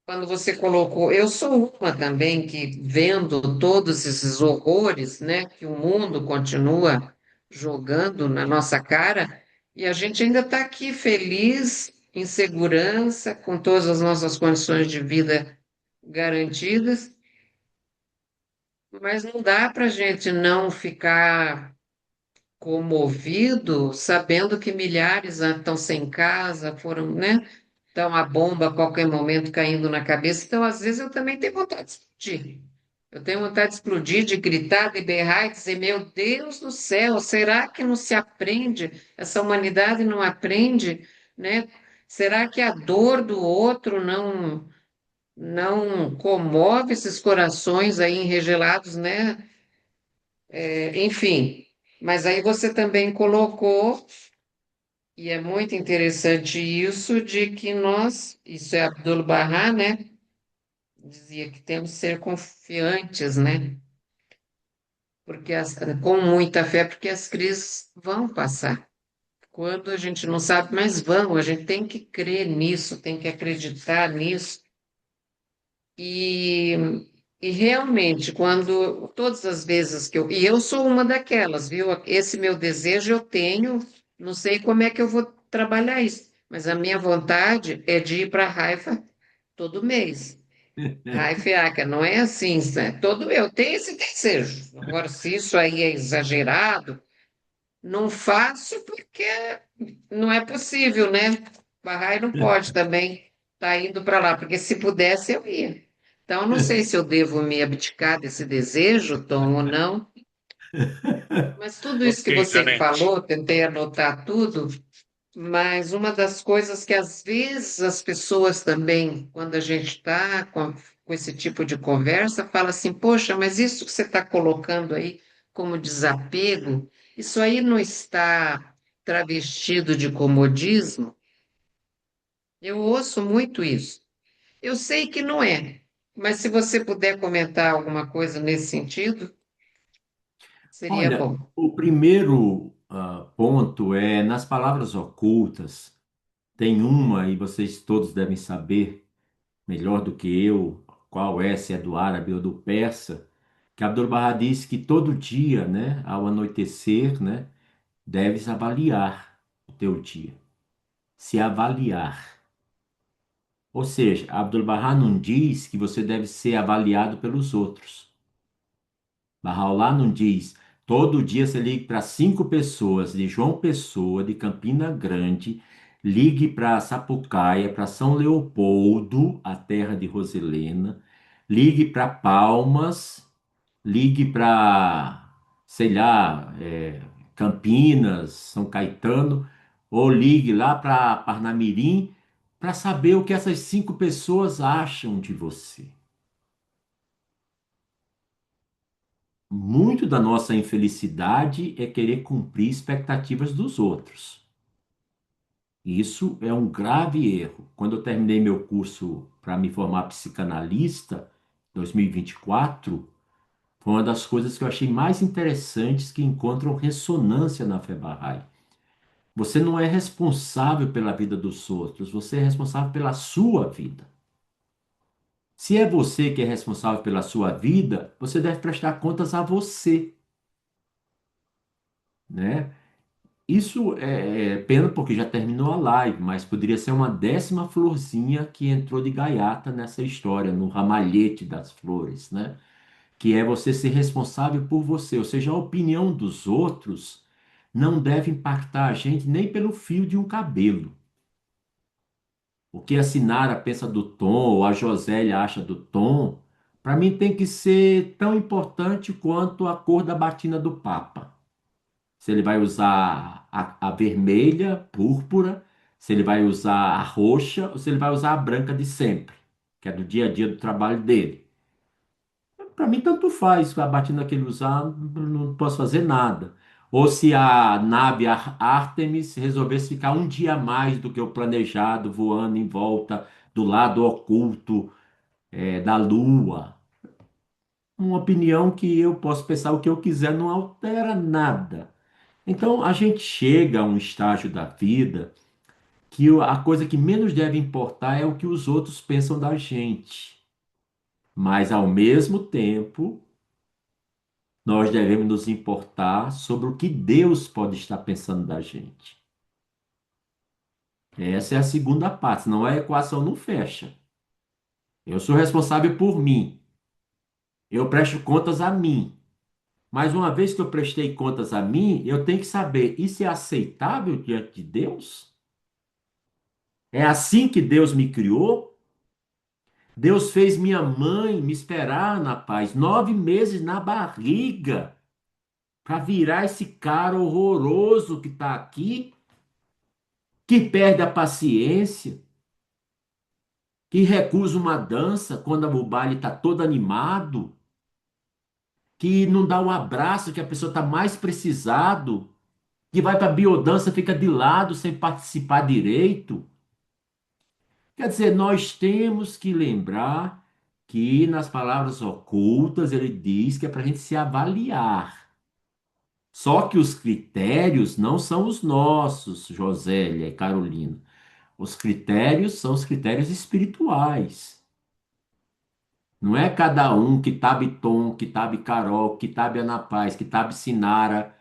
quando você colocou, eu sou uma também que vendo todos esses horrores, né, que o mundo continua jogando na nossa cara, e a gente ainda está aqui feliz, em segurança, com todas as nossas condições de vida garantidas, mas não dá para a gente não ficar comovido, sabendo que milhares estão sem casa, foram, né? Então, a bomba a qualquer momento caindo na cabeça. Então, às vezes, eu também tenho vontade de explodir. Eu tenho vontade de explodir, de gritar, de berrar e dizer: Meu Deus do céu, será que não se aprende? Essa humanidade não aprende, né? Será que a dor do outro não comove esses corações aí enregelados, né? Enfim, mas aí você também colocou, e é muito interessante isso, de que isso é Abdul-Bahá, né? Dizia que temos que ser confiantes, né? Com muita fé, porque as crises vão passar. Quando a gente não sabe, mas vão, a gente tem que crer nisso, tem que acreditar nisso. E, e realmente, quando todas as vezes e eu sou uma daquelas, viu? Esse meu desejo eu tenho, não sei como é que eu vou trabalhar isso, mas a minha vontade é de ir para a Haifa todo mês. Raifiaca, não é assim, né? Eu tenho esse desejo. Agora, se isso aí é exagerado, não faço porque não é possível, né? Bahá'í não pode também estar indo para lá, porque se pudesse eu ia. Então, não sei se eu devo me abdicar desse desejo, Tom, ou não, mas tudo isso que Ok, você Janete. falou, tentei anotar tudo, mas uma das coisas que às vezes as pessoas também, quando a gente está com esse tipo de conversa, fala assim: Poxa, mas isso que você está colocando aí como desapego, isso aí não está travestido de comodismo? Eu ouço muito isso. Eu sei que não é, mas se você puder comentar alguma coisa nesse sentido, seria Olha, bom. o primeiro ponto é nas palavras ocultas. Tem uma, e vocês todos devem saber melhor do que eu, qual é, se é do árabe ou do persa, que Abdu'l-Bahá disse que todo dia, né, ao anoitecer, né, deves avaliar o teu dia. Se avaliar. Ou seja, Abdu'l-Bahá não diz que você deve ser avaliado pelos outros. Bahá'u'lláh não diz, todo dia você ligue para 5 pessoas de João Pessoa, de Campina Grande, ligue para Sapucaia, para São Leopoldo, a terra de Roselena, ligue para Palmas, ligue para, sei lá, Campinas, São Caetano, ou ligue lá para Parnamirim, para saber o que essas 5 pessoas acham de você. Muito da nossa infelicidade é querer cumprir expectativas dos outros. Isso é um grave erro. Quando eu terminei meu curso para me formar psicanalista, 2024, foi uma das coisas que eu achei mais interessantes que encontram ressonância na fé Bahá'í. Você não é responsável pela vida dos outros, você é responsável pela sua vida. Se é você que é responsável pela sua vida, você deve prestar contas a você, né? Isso é pena porque já terminou a live, mas poderia ser uma 10ª florzinha que entrou de gaiata nessa história, no ramalhete das flores, né? Que é você ser responsável por você, ou seja, a opinião dos outros não deve impactar a gente nem pelo fio de um cabelo. O que a Sinara pensa do Tom, ou a Josélia acha do Tom, para mim tem que ser tão importante quanto a cor da batina do Papa. Se ele vai usar a vermelha, púrpura, se ele vai usar a roxa, ou se ele vai usar a branca de sempre, que é do dia a dia do trabalho dele. Para mim, tanto faz a batina que ele usar, não posso fazer nada. Ou se a nave Artemis resolvesse ficar um dia a mais do que o planejado, voando em volta do lado oculto, da Lua. Uma opinião que eu posso pensar o que eu quiser, não altera nada. Então, a gente chega a um estágio da vida que a coisa que menos deve importar é o que os outros pensam da gente. Mas, ao mesmo tempo, nós devemos nos importar sobre o que Deus pode estar pensando da gente. Essa é a segunda parte, senão a equação não fecha. Eu sou responsável por mim. Eu presto contas a mim. Mas uma vez que eu prestei contas a mim, eu tenho que saber, isso é aceitável diante de Deus? É assim que Deus me criou? Deus fez minha mãe me esperar na paz, 9 meses na barriga, para virar esse cara horroroso que está aqui, que perde a paciência, que recusa uma dança quando o baile está todo animado, que não dá um abraço que a pessoa está mais precisado, que vai para a biodança, fica de lado sem participar direito. Quer dizer, nós temos que lembrar que nas palavras ocultas ele diz que é para a gente se avaliar. Só que os critérios não são os nossos, Josélia e Carolina. Os critérios são os critérios espirituais. Não é cada um que tabe Tom, que tabe Carol, que tabe Ana Paz, que tabe Sinara.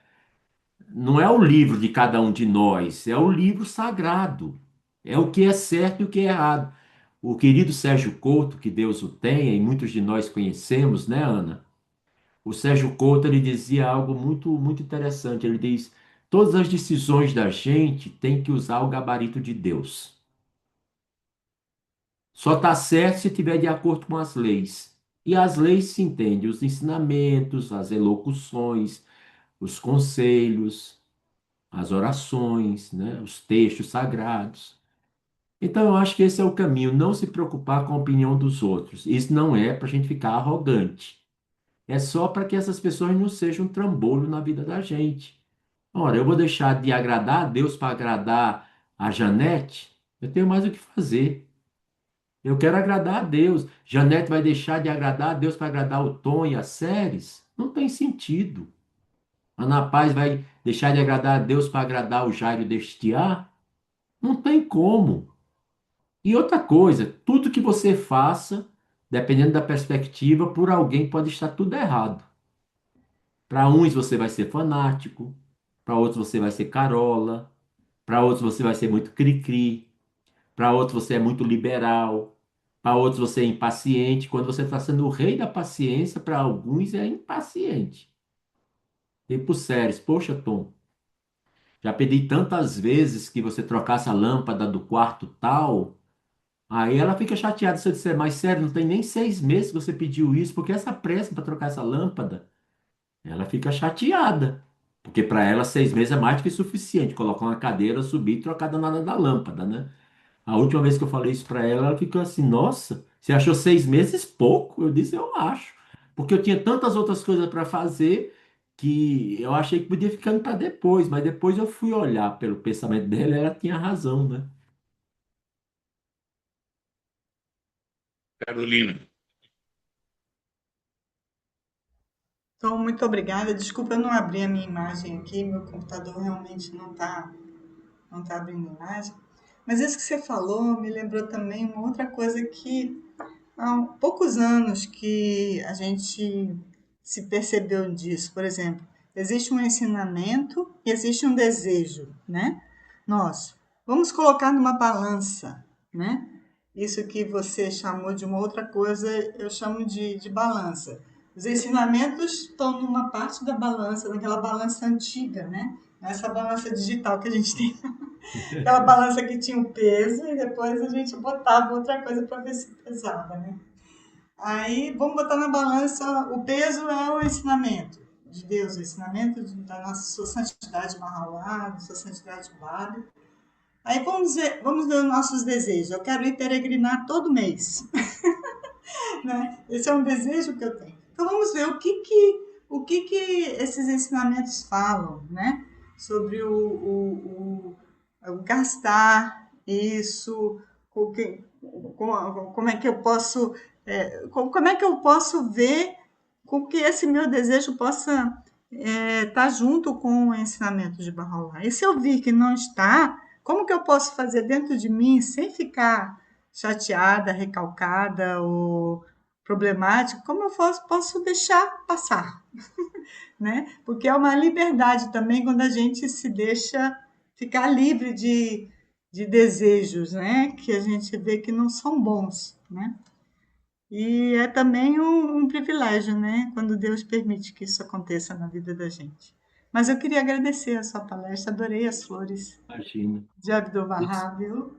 Não é o livro de cada um de nós, é o livro sagrado. É o que é certo e o que é errado. O querido Sérgio Couto, que Deus o tenha, e muitos de nós conhecemos, né, Ana? O Sérgio Couto, ele dizia algo muito, muito interessante. Ele diz: todas as decisões da gente tem que usar o gabarito de Deus. Só está certo se estiver de acordo com as leis. E as leis se entendem os ensinamentos, as elocuções, os conselhos, as orações, né, os textos sagrados. Então, eu acho que esse é o caminho, não se preocupar com a opinião dos outros. Isso não é para a gente ficar arrogante. É só para que essas pessoas não sejam um trambolho na vida da gente. Ora, eu vou deixar de agradar a Deus para agradar a Janete? Eu tenho mais o que fazer. Eu quero agradar a Deus. Janete vai deixar de agradar a Deus para agradar o Tom e as séries? Não tem sentido. Ana Paz vai deixar de agradar a Deus para agradar o Jairo Destiar? Não tem como. E outra coisa, tudo que você faça, dependendo da perspectiva, por alguém pode estar tudo errado. Para uns você vai ser fanático, para outros você vai ser carola, para outros você vai ser muito cri-cri, para outros você é muito liberal, para outros você é impaciente. Quando você está sendo o rei da paciência, para alguns é impaciente. Tipo séries, poxa, Tom, já pedi tantas vezes que você trocasse a lâmpada do quarto tal. Aí ela fica chateada se eu disser, mas sério, não tem nem 6 meses que você pediu isso, porque essa pressa para trocar essa lâmpada? Ela fica chateada, porque para ela 6 meses é mais do que suficiente. Colocar uma cadeira, subir e trocar a danada da lâmpada, né? A última vez que eu falei isso para ela, ela ficou assim: Nossa, você achou 6 meses pouco? Eu disse: Eu acho. Porque eu tinha tantas outras coisas para fazer que eu achei que podia ficando para depois, mas depois eu fui olhar pelo pensamento dela e ela tinha razão, né? Carolina. Então, muito obrigada. Desculpa, eu não abri a minha imagem aqui, meu computador realmente não tá abrindo imagem. Mas isso que você falou me lembrou também uma outra coisa que há poucos anos que a gente se percebeu disso. Por exemplo, existe um ensinamento e existe um desejo, né? Nós vamos colocar numa balança, né? Isso que você chamou de uma outra coisa, eu chamo de balança. Os ensinamentos estão numa parte da balança, naquela balança antiga, né? Essa balança digital que a gente tem, aquela balança que tinha o peso e depois a gente botava outra coisa para ver se pesava, né? Aí vamos botar na balança, o peso é o ensinamento de Deus, o ensinamento da nossa sua santidade Mahalá, da sua santidade Bárbara. Aí vamos ver os nossos desejos. Eu quero ir peregrinar todo mês. Né? Esse é um desejo que eu tenho. Então vamos ver o que esses ensinamentos falam, né? Sobre o gastar isso, como é que eu posso como é que eu posso ver com que esse meu desejo possa estar junto com o ensinamento de Bahá'u'lláh. E se eu vir que não está, como que eu posso fazer dentro de mim sem ficar chateada, recalcada ou problemática? Como eu posso deixar passar, né? Porque é uma liberdade também quando a gente se deixa ficar livre de desejos, né? Que a gente vê que não são bons, né? E é também um privilégio, né? Quando Deus permite que isso aconteça na vida da gente. Mas eu queria agradecer a sua palestra, adorei as flores Imagina. de Isso, Abdu'l-Wahhab, viu?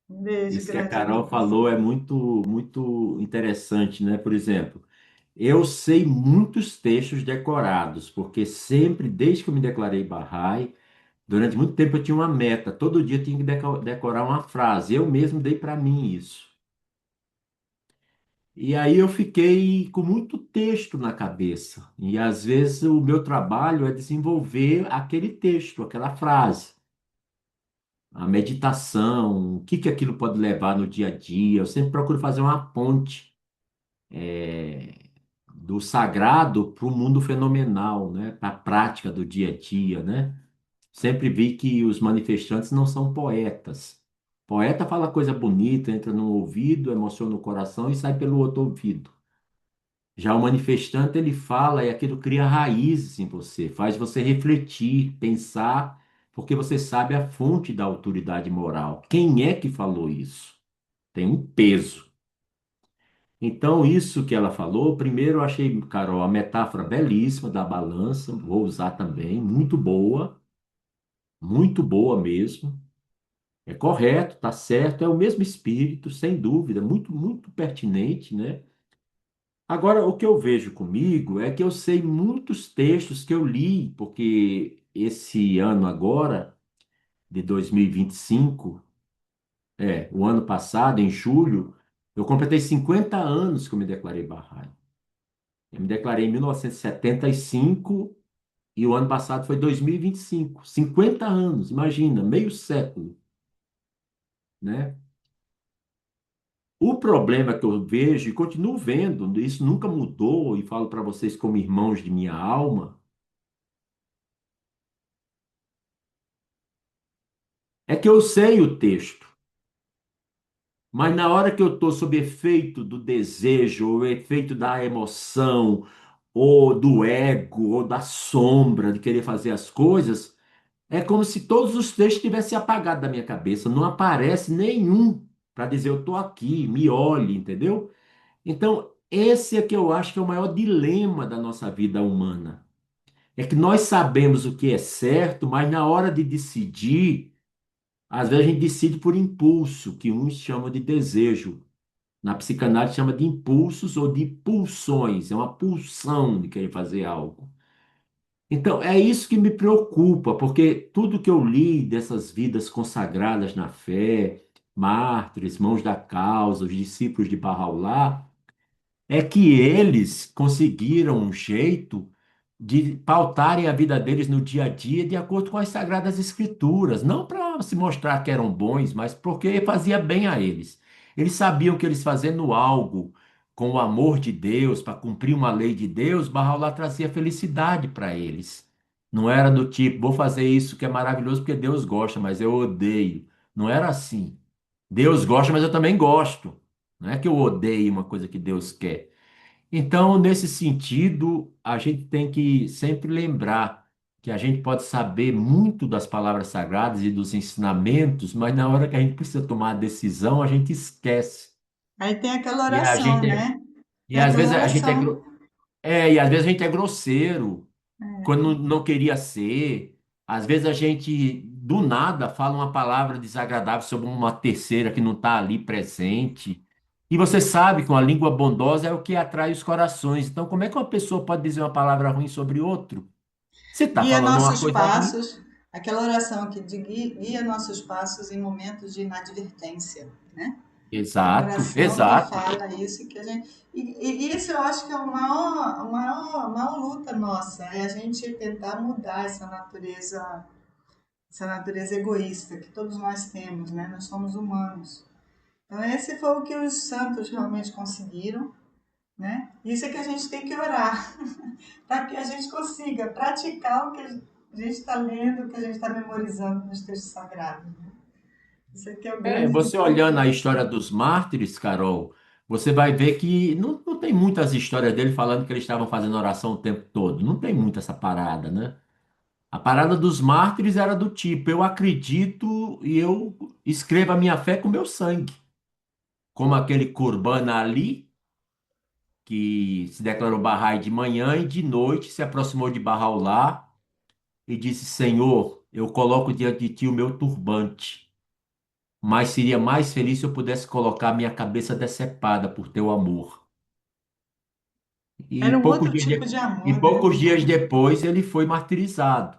Um beijo isso que a grande para Carol você. falou é muito, muito interessante, né? Por exemplo, eu sei muitos textos decorados, porque sempre, desde que eu me declarei Bahá'í, durante muito tempo eu tinha uma meta, todo dia eu tinha que decorar uma frase. Eu mesmo dei para mim isso. E aí eu fiquei com muito texto na cabeça. E às vezes o meu trabalho é desenvolver aquele texto, aquela frase. A meditação, o que que aquilo pode levar no dia a dia. Eu sempre procuro fazer uma ponte do sagrado para o mundo fenomenal, né? Para a prática do dia a dia, né? Sempre vi que os manifestantes não são poetas. Poeta fala coisa bonita, entra no ouvido, emociona o coração e sai pelo outro ouvido. Já o manifestante, ele fala e aquilo cria raízes em você, faz você refletir, pensar, porque você sabe a fonte da autoridade moral. Quem é que falou isso? Tem um peso. Então, isso que ela falou, primeiro eu achei, Carol, a metáfora belíssima da balança, vou usar também, muito boa mesmo. É correto, tá certo, é o mesmo espírito, sem dúvida, muito, muito pertinente, né? Agora, o que eu vejo comigo é que eu sei muitos textos que eu li, porque esse ano agora, de 2025, o ano passado, em julho, eu completei 50 anos que eu me declarei Bahá'í. Eu me declarei em 1975 e o ano passado foi 2025. 50 anos, imagina, meio século, né? O problema que eu vejo e continuo vendo, isso nunca mudou, e falo para vocês como irmãos de minha alma, é que eu sei o texto, mas na hora que eu estou sob efeito do desejo, ou efeito da emoção, ou do ego, ou da sombra de querer fazer as coisas, é como se todos os textos tivessem apagado da minha cabeça. Não aparece nenhum para dizer eu estou aqui, me olhe, entendeu? Então, esse é que eu acho que é o maior dilema da nossa vida humana. É que nós sabemos o que é certo, mas na hora de decidir, às vezes a gente decide por impulso, que uns chamam de desejo. Na psicanálise chama de impulsos ou de pulsões, é uma pulsão de querer fazer algo. Então, é isso que me preocupa, porque tudo que eu li dessas vidas consagradas na fé, mártires, mãos da causa, os discípulos de Bahá'u'lláh, é que eles conseguiram um jeito de pautarem a vida deles no dia a dia de acordo com as Sagradas Escrituras, não para se mostrar que eram bons, mas porque fazia bem a eles. Eles sabiam que eles fazendo algo com o amor de Deus, para cumprir uma lei de Deus, Bahá'u'lláh trazia felicidade para eles. Não era do tipo, vou fazer isso que é maravilhoso porque Deus gosta, mas eu odeio. Não era assim. Deus gosta, mas eu também gosto. Não é que eu odeio uma coisa que Deus quer. Então, nesse sentido, a gente tem que sempre lembrar que a gente pode saber muito das palavras sagradas e dos ensinamentos, mas na hora que a gente precisa tomar a decisão, a gente esquece. Aí tem aquela E a oração, gente é, né? e Tem às aquela vezes a gente oração. e às vezes a gente é grosseiro quando não queria ser. Às vezes a gente do nada fala uma palavra desagradável sobre uma terceira que não está ali presente. E você sabe que uma língua bondosa é o que atrai os corações. Então, como é que uma pessoa pode dizer uma palavra ruim sobre outro? Você está Guia falando uma nossos coisa ruim? passos, aquela oração que guia nossos passos em momentos de inadvertência, né? Tem uma Exato, oração que exato. fala isso, que a gente. E isso eu acho que é a maior luta nossa, é a gente tentar mudar essa natureza egoísta que todos nós temos, né? Nós somos humanos. Então, esse foi o que os santos realmente conseguiram, né? Isso é que a gente tem que orar, para que a gente consiga praticar o que a gente está lendo, o que a gente está memorizando nos textos sagrados. Né? Isso aqui é o É, grande você olhando a desafio. história dos mártires, Carol, você vai ver que não tem muitas histórias dele falando que eles estavam fazendo oração o tempo todo. Não tem muito essa parada, né? A parada dos mártires era do tipo, eu acredito e eu escrevo a minha fé com meu sangue. Como aquele Qurban Ali, que se declarou Bahá'í de manhã e de noite se aproximou de Bahá'u'lláh e disse, Senhor, eu coloco diante de ti o meu turbante, mas seria mais feliz se eu pudesse colocar minha cabeça decepada por teu amor. E Era um poucos outro dias, tipo de e amor, né? poucos dias depois ele foi martirizado.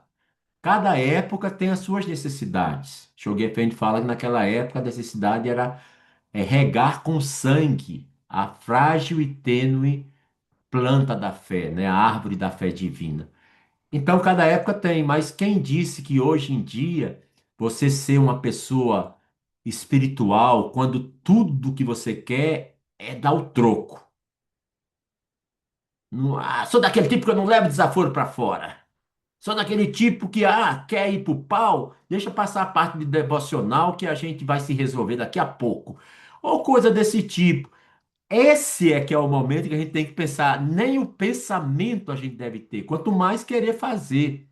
Cada época tem as suas necessidades. Shoghi Effendi fala que naquela época a necessidade era regar com sangue a frágil e tênue planta da fé, né? A árvore da fé divina. Então, cada época tem, mas quem disse que hoje em dia você ser uma pessoa espiritual, quando tudo que você quer é dar o troco? Sou daquele tipo que eu não levo desaforo para fora. Sou daquele tipo que, quer ir pro pau? Deixa passar a parte de devocional que a gente vai se resolver daqui a pouco. Ou coisa desse tipo. Esse é que é o momento que a gente tem que pensar. Nem o pensamento a gente deve ter, quanto mais querer fazer.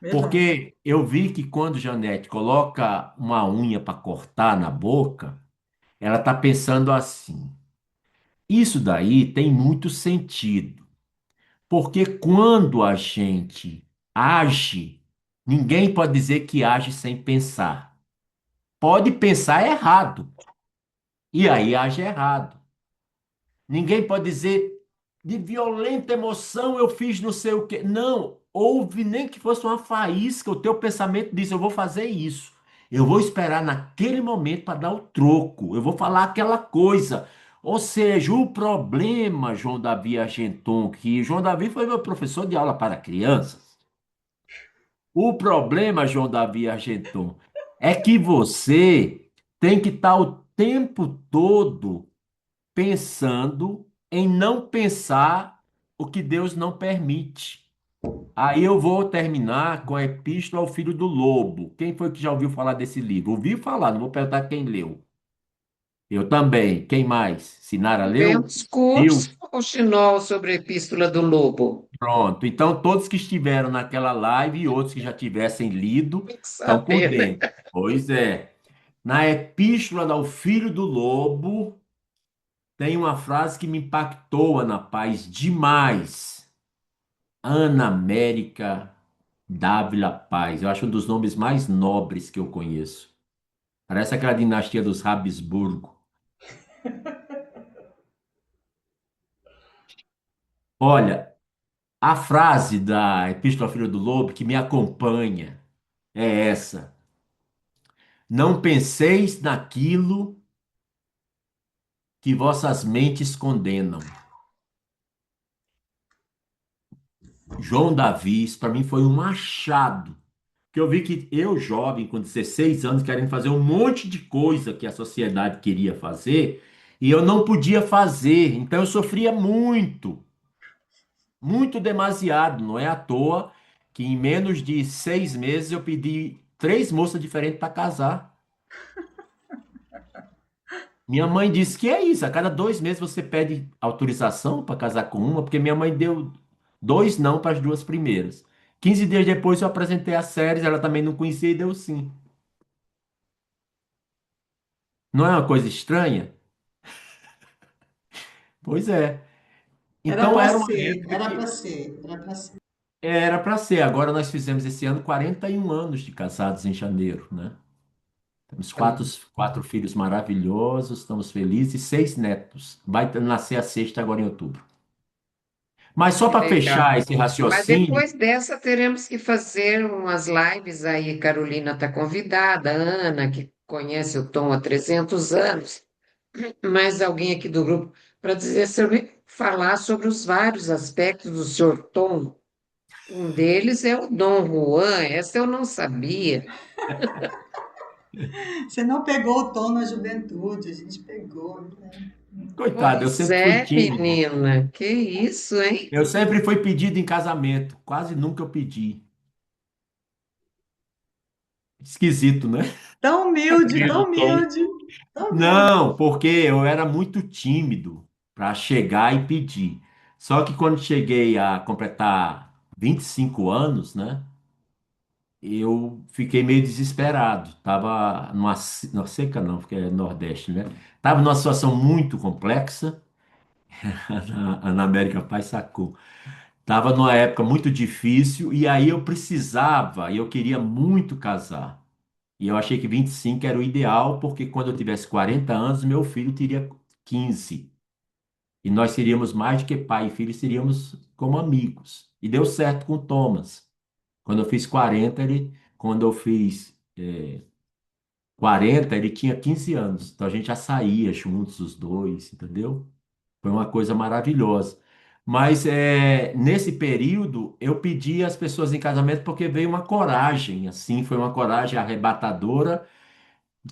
Verdade. Porque eu vi que quando Janete coloca uma unha para cortar na boca, ela está pensando assim. Isso daí tem muito sentido. Porque quando a gente age, ninguém pode dizer que age sem pensar. Pode pensar errado, e aí age errado. Ninguém pode dizer de violenta emoção eu fiz não sei o quê. Não, houve nem que fosse uma faísca, o teu pensamento disse eu vou fazer isso. Eu vou esperar naquele momento para dar o troco. Eu vou falar aquela coisa. Ou seja, o problema, João Davi Argenton, que João Davi foi meu professor de aula para crianças. O problema, João Davi Argenton, é que você tem que estar o tempo todo pensando em não pensar o que Deus não permite. Aí eu vou terminar com a Epístola ao Filho do Lobo. Quem foi que já ouviu falar desse livro? Ouviu falar, não vou perguntar quem leu. Eu também. Quem mais? Sinara leu? Tivemos curso Eu. ou Chinol sobre a Epístola do Lobo? Pronto. Então, todos que estiveram naquela live e outros que já tivessem lido Tem que estão por saber, né? dentro. Pois é. Na Epístola ao Filho do Lobo, tem uma frase que me impactou, Ana Paz, demais. Ana América Dávila Paz. Eu acho um dos nomes mais nobres que eu conheço. Parece aquela dinastia dos Habsburgo. Olha, a frase da Epístola ao Filho do Lobo que me acompanha é essa. Não penseis naquilo que vossas mentes condenam. João Davi, isso para mim foi um machado. Que eu vi que eu, jovem, com 16 anos, querendo fazer um monte de coisa que a sociedade queria fazer, e eu não podia fazer. Então eu sofria muito, muito demasiado. Não é à toa que em menos de 6 meses eu pedi 3 moças diferentes para casar. Minha mãe disse que é isso, a cada 2 meses você pede autorização para casar com uma, porque minha mãe deu 2 não para as duas primeiras. 15 dias depois eu apresentei as séries, ela também não conhecia e deu sim. Não é uma coisa estranha? Pois é. Era Então para era uma ser, época era para que ser, era para ser. era para ser. Agora nós fizemos esse ano 41 anos de casados em janeiro, né? Temos quatro filhos maravilhosos, estamos felizes e 6 netos. Vai nascer a sexta agora em outubro. Mas só Que para legal. fechar esse Mas raciocínio, depois dessa teremos que fazer umas lives aí. Carolina está convidada, a Ana, que conhece o Tom há 300 anos, mais alguém aqui do grupo, para falar sobre os vários aspectos do senhor Tom. Um deles é o Dom Juan, essa eu não sabia. Você não pegou o tom na juventude, a gente pegou, né? coitado, eu Pois sempre fui é, tímido. menina, que isso, hein? Eu sempre fui pedido em casamento, quase nunca eu pedi. Esquisito, né? Tão Querido Tom, humilde, tão humilde. Não, porque eu era muito tímido para chegar e pedir. Só que quando cheguei a completar 25 anos, né? Eu fiquei meio desesperado. Tava numa seca não, porque é Nordeste, né? Tava numa situação muito complexa. A Ana América Paz sacou. Tava numa época muito difícil e aí eu precisava, eu queria muito casar. E eu achei que 25 era o ideal, porque quando eu tivesse 40 anos, meu filho teria 15. E nós seríamos mais do que pai e filho, seríamos como amigos. E deu certo com o Thomas. Quando eu fiz 40, quando eu fiz 40, ele tinha 15 anos. Então a gente já saía juntos, os dois, entendeu? Foi uma coisa maravilhosa. Mas nesse período eu pedi as pessoas em casamento porque veio uma coragem, assim, foi uma coragem arrebatadora.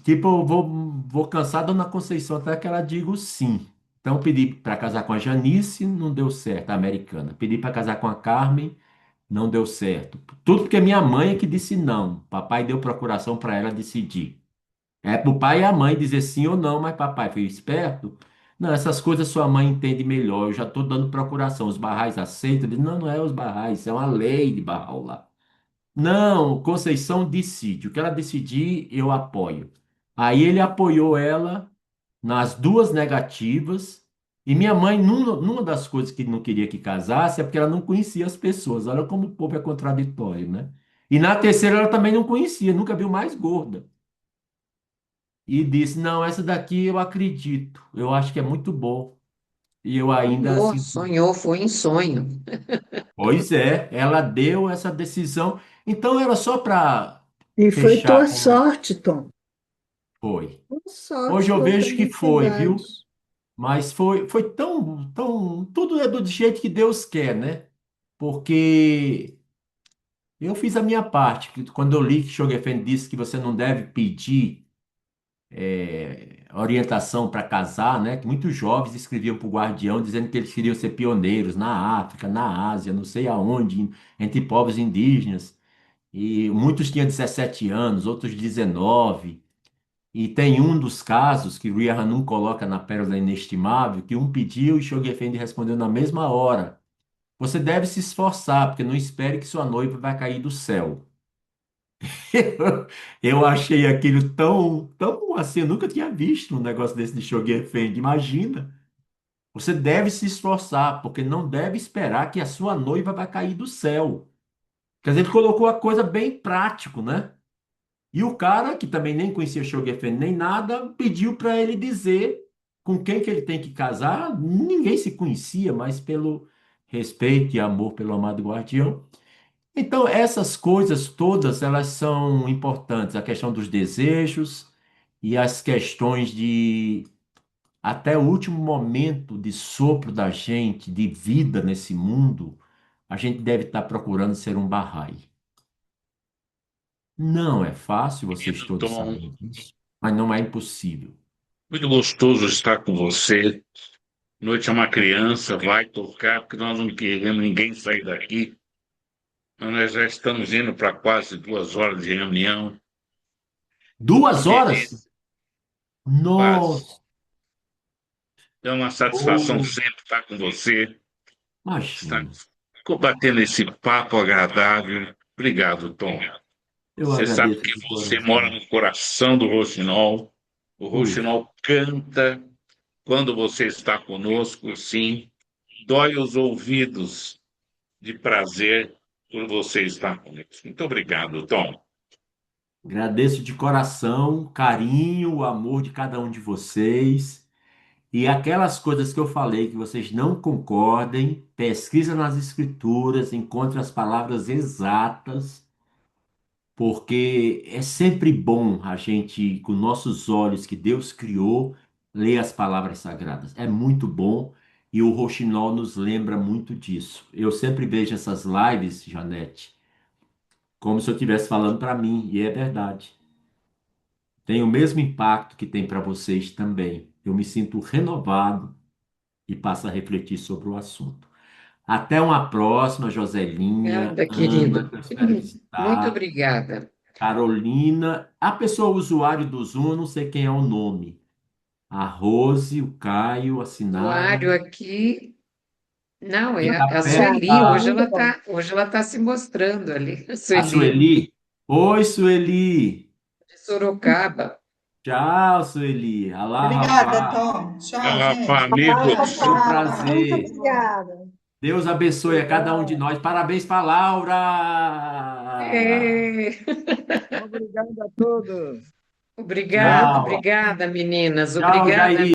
Tipo, eu vou cansar da Dona Conceição até que ela diga o sim. Então pedi para casar com a Janice, não deu certo, a americana. Pedi para casar com a Carmen, não deu certo. Tudo porque minha mãe é que disse não. Papai deu procuração para ela decidir. É pro pai e a mãe dizer sim ou não, mas papai foi esperto. Não, essas coisas sua mãe entende melhor. Eu já estou dando procuração. Os barrais aceitam? Ele, não, não é os barrais, é uma lei de barral lá. Não, Conceição decide. O que ela decidir, eu apoio. Aí ele apoiou ela nas duas negativas. E minha mãe, numa das coisas que não queria que casasse, é porque ela não conhecia as pessoas. Olha como o povo é contraditório, né? E na terceira ela também não conhecia, nunca viu mais gorda. E disse: Não, essa daqui eu acredito, eu acho que é muito bom. E eu ainda Sonhou, assim, sonhou, foi em sonho. pois é, ela deu essa decisão. Então era só para E foi fechar tua com. sorte, Tom. Foi. Tua sorte, Hoje eu tua vejo que foi, viu? felicidade. Mas foi tão. Tudo é do jeito que Deus quer, né? Porque eu fiz a minha parte. Quando eu li que Schoenfeld disse que você não deve pedir orientação para casar, né? Que muitos jovens escreviam para o Guardião dizendo que eles queriam ser pioneiros na África, na Ásia, não sei aonde, entre povos indígenas. E muitos tinham 17 anos, outros 19. E tem um dos casos que Ria Hanum coloca na Pérola Inestimável, que um pediu e Shoghi respondeu na mesma hora. Você deve se esforçar, porque não espere que sua noiva vai cair do céu. Eu achei aquilo tão assim, eu nunca tinha visto um negócio desse de Shoghi. Imagina. Você deve se esforçar, porque não deve esperar que a sua noiva vai cair do céu. Quer dizer, ele colocou a coisa bem prático, né? E o cara, que também nem conhecia Shoghi nem nada, pediu para ele dizer com quem que ele tem que casar. Ninguém se conhecia, mas pelo respeito e amor pelo amado guardião. Então, essas coisas todas, elas são importantes. A questão dos desejos e as questões de até o último momento de sopro da gente, de vida nesse mundo, a gente deve estar procurando ser um Bahá'í. Não é fácil, vocês Querido todos Tom, sabem disso, mas não é impossível. muito gostoso estar com você. Noite é uma criança, vai tocar, porque nós não queremos ninguém sair daqui. Mas nós já estamos indo para quase 2 horas de reunião. Que 2 horas? delícia, quase. Nossa! É uma satisfação Oh, sempre estar com você, estar imagina. batendo esse papo agradável. Obrigado, Tom. Eu Você sabe agradeço que de você mora coração. no coração do Rouxinol. O Puxa, Rouxinol canta quando você está conosco, sim. Dói os ouvidos de prazer por você estar conosco. Muito obrigado, Tom. agradeço de coração o carinho, o amor de cada um de vocês. E aquelas coisas que eu falei que vocês não concordem, pesquisa nas escrituras, encontre as palavras exatas, porque é sempre bom a gente, com nossos olhos que Deus criou, ler as palavras sagradas. É muito bom e o Rouxinol nos lembra muito disso. Eu sempre vejo essas lives, Janete, como se eu estivesse falando para mim, e é verdade. Tem o mesmo impacto que tem para vocês também. Eu me sinto renovado e passo a refletir sobre o assunto. Até uma próxima, Joselinha, Obrigada, Ana, querido. que eu espero Muito visitar, obrigada. Carolina, a pessoa usuário do Zoom, eu não sei quem é o nome. A Rose, o Caio Usuário assinaram. aqui. Não, é Fica a perto Sueli. da Hoje ela tá se mostrando ali. A a Sueli, Sueli. Oi, Sueli. de Sorocaba. Tchau, Sueli. Alá, Obrigada, Rafá. Tom. Tchau, Rapaz, gente. amigos, Foi um Muito prazer. obrigada. Deus abençoe a cada um de nós. Parabéns para Laura. Ê! Obrigado a todos. Obrigada, Tchau. obrigada, meninas. Tchau, Obrigada Jair.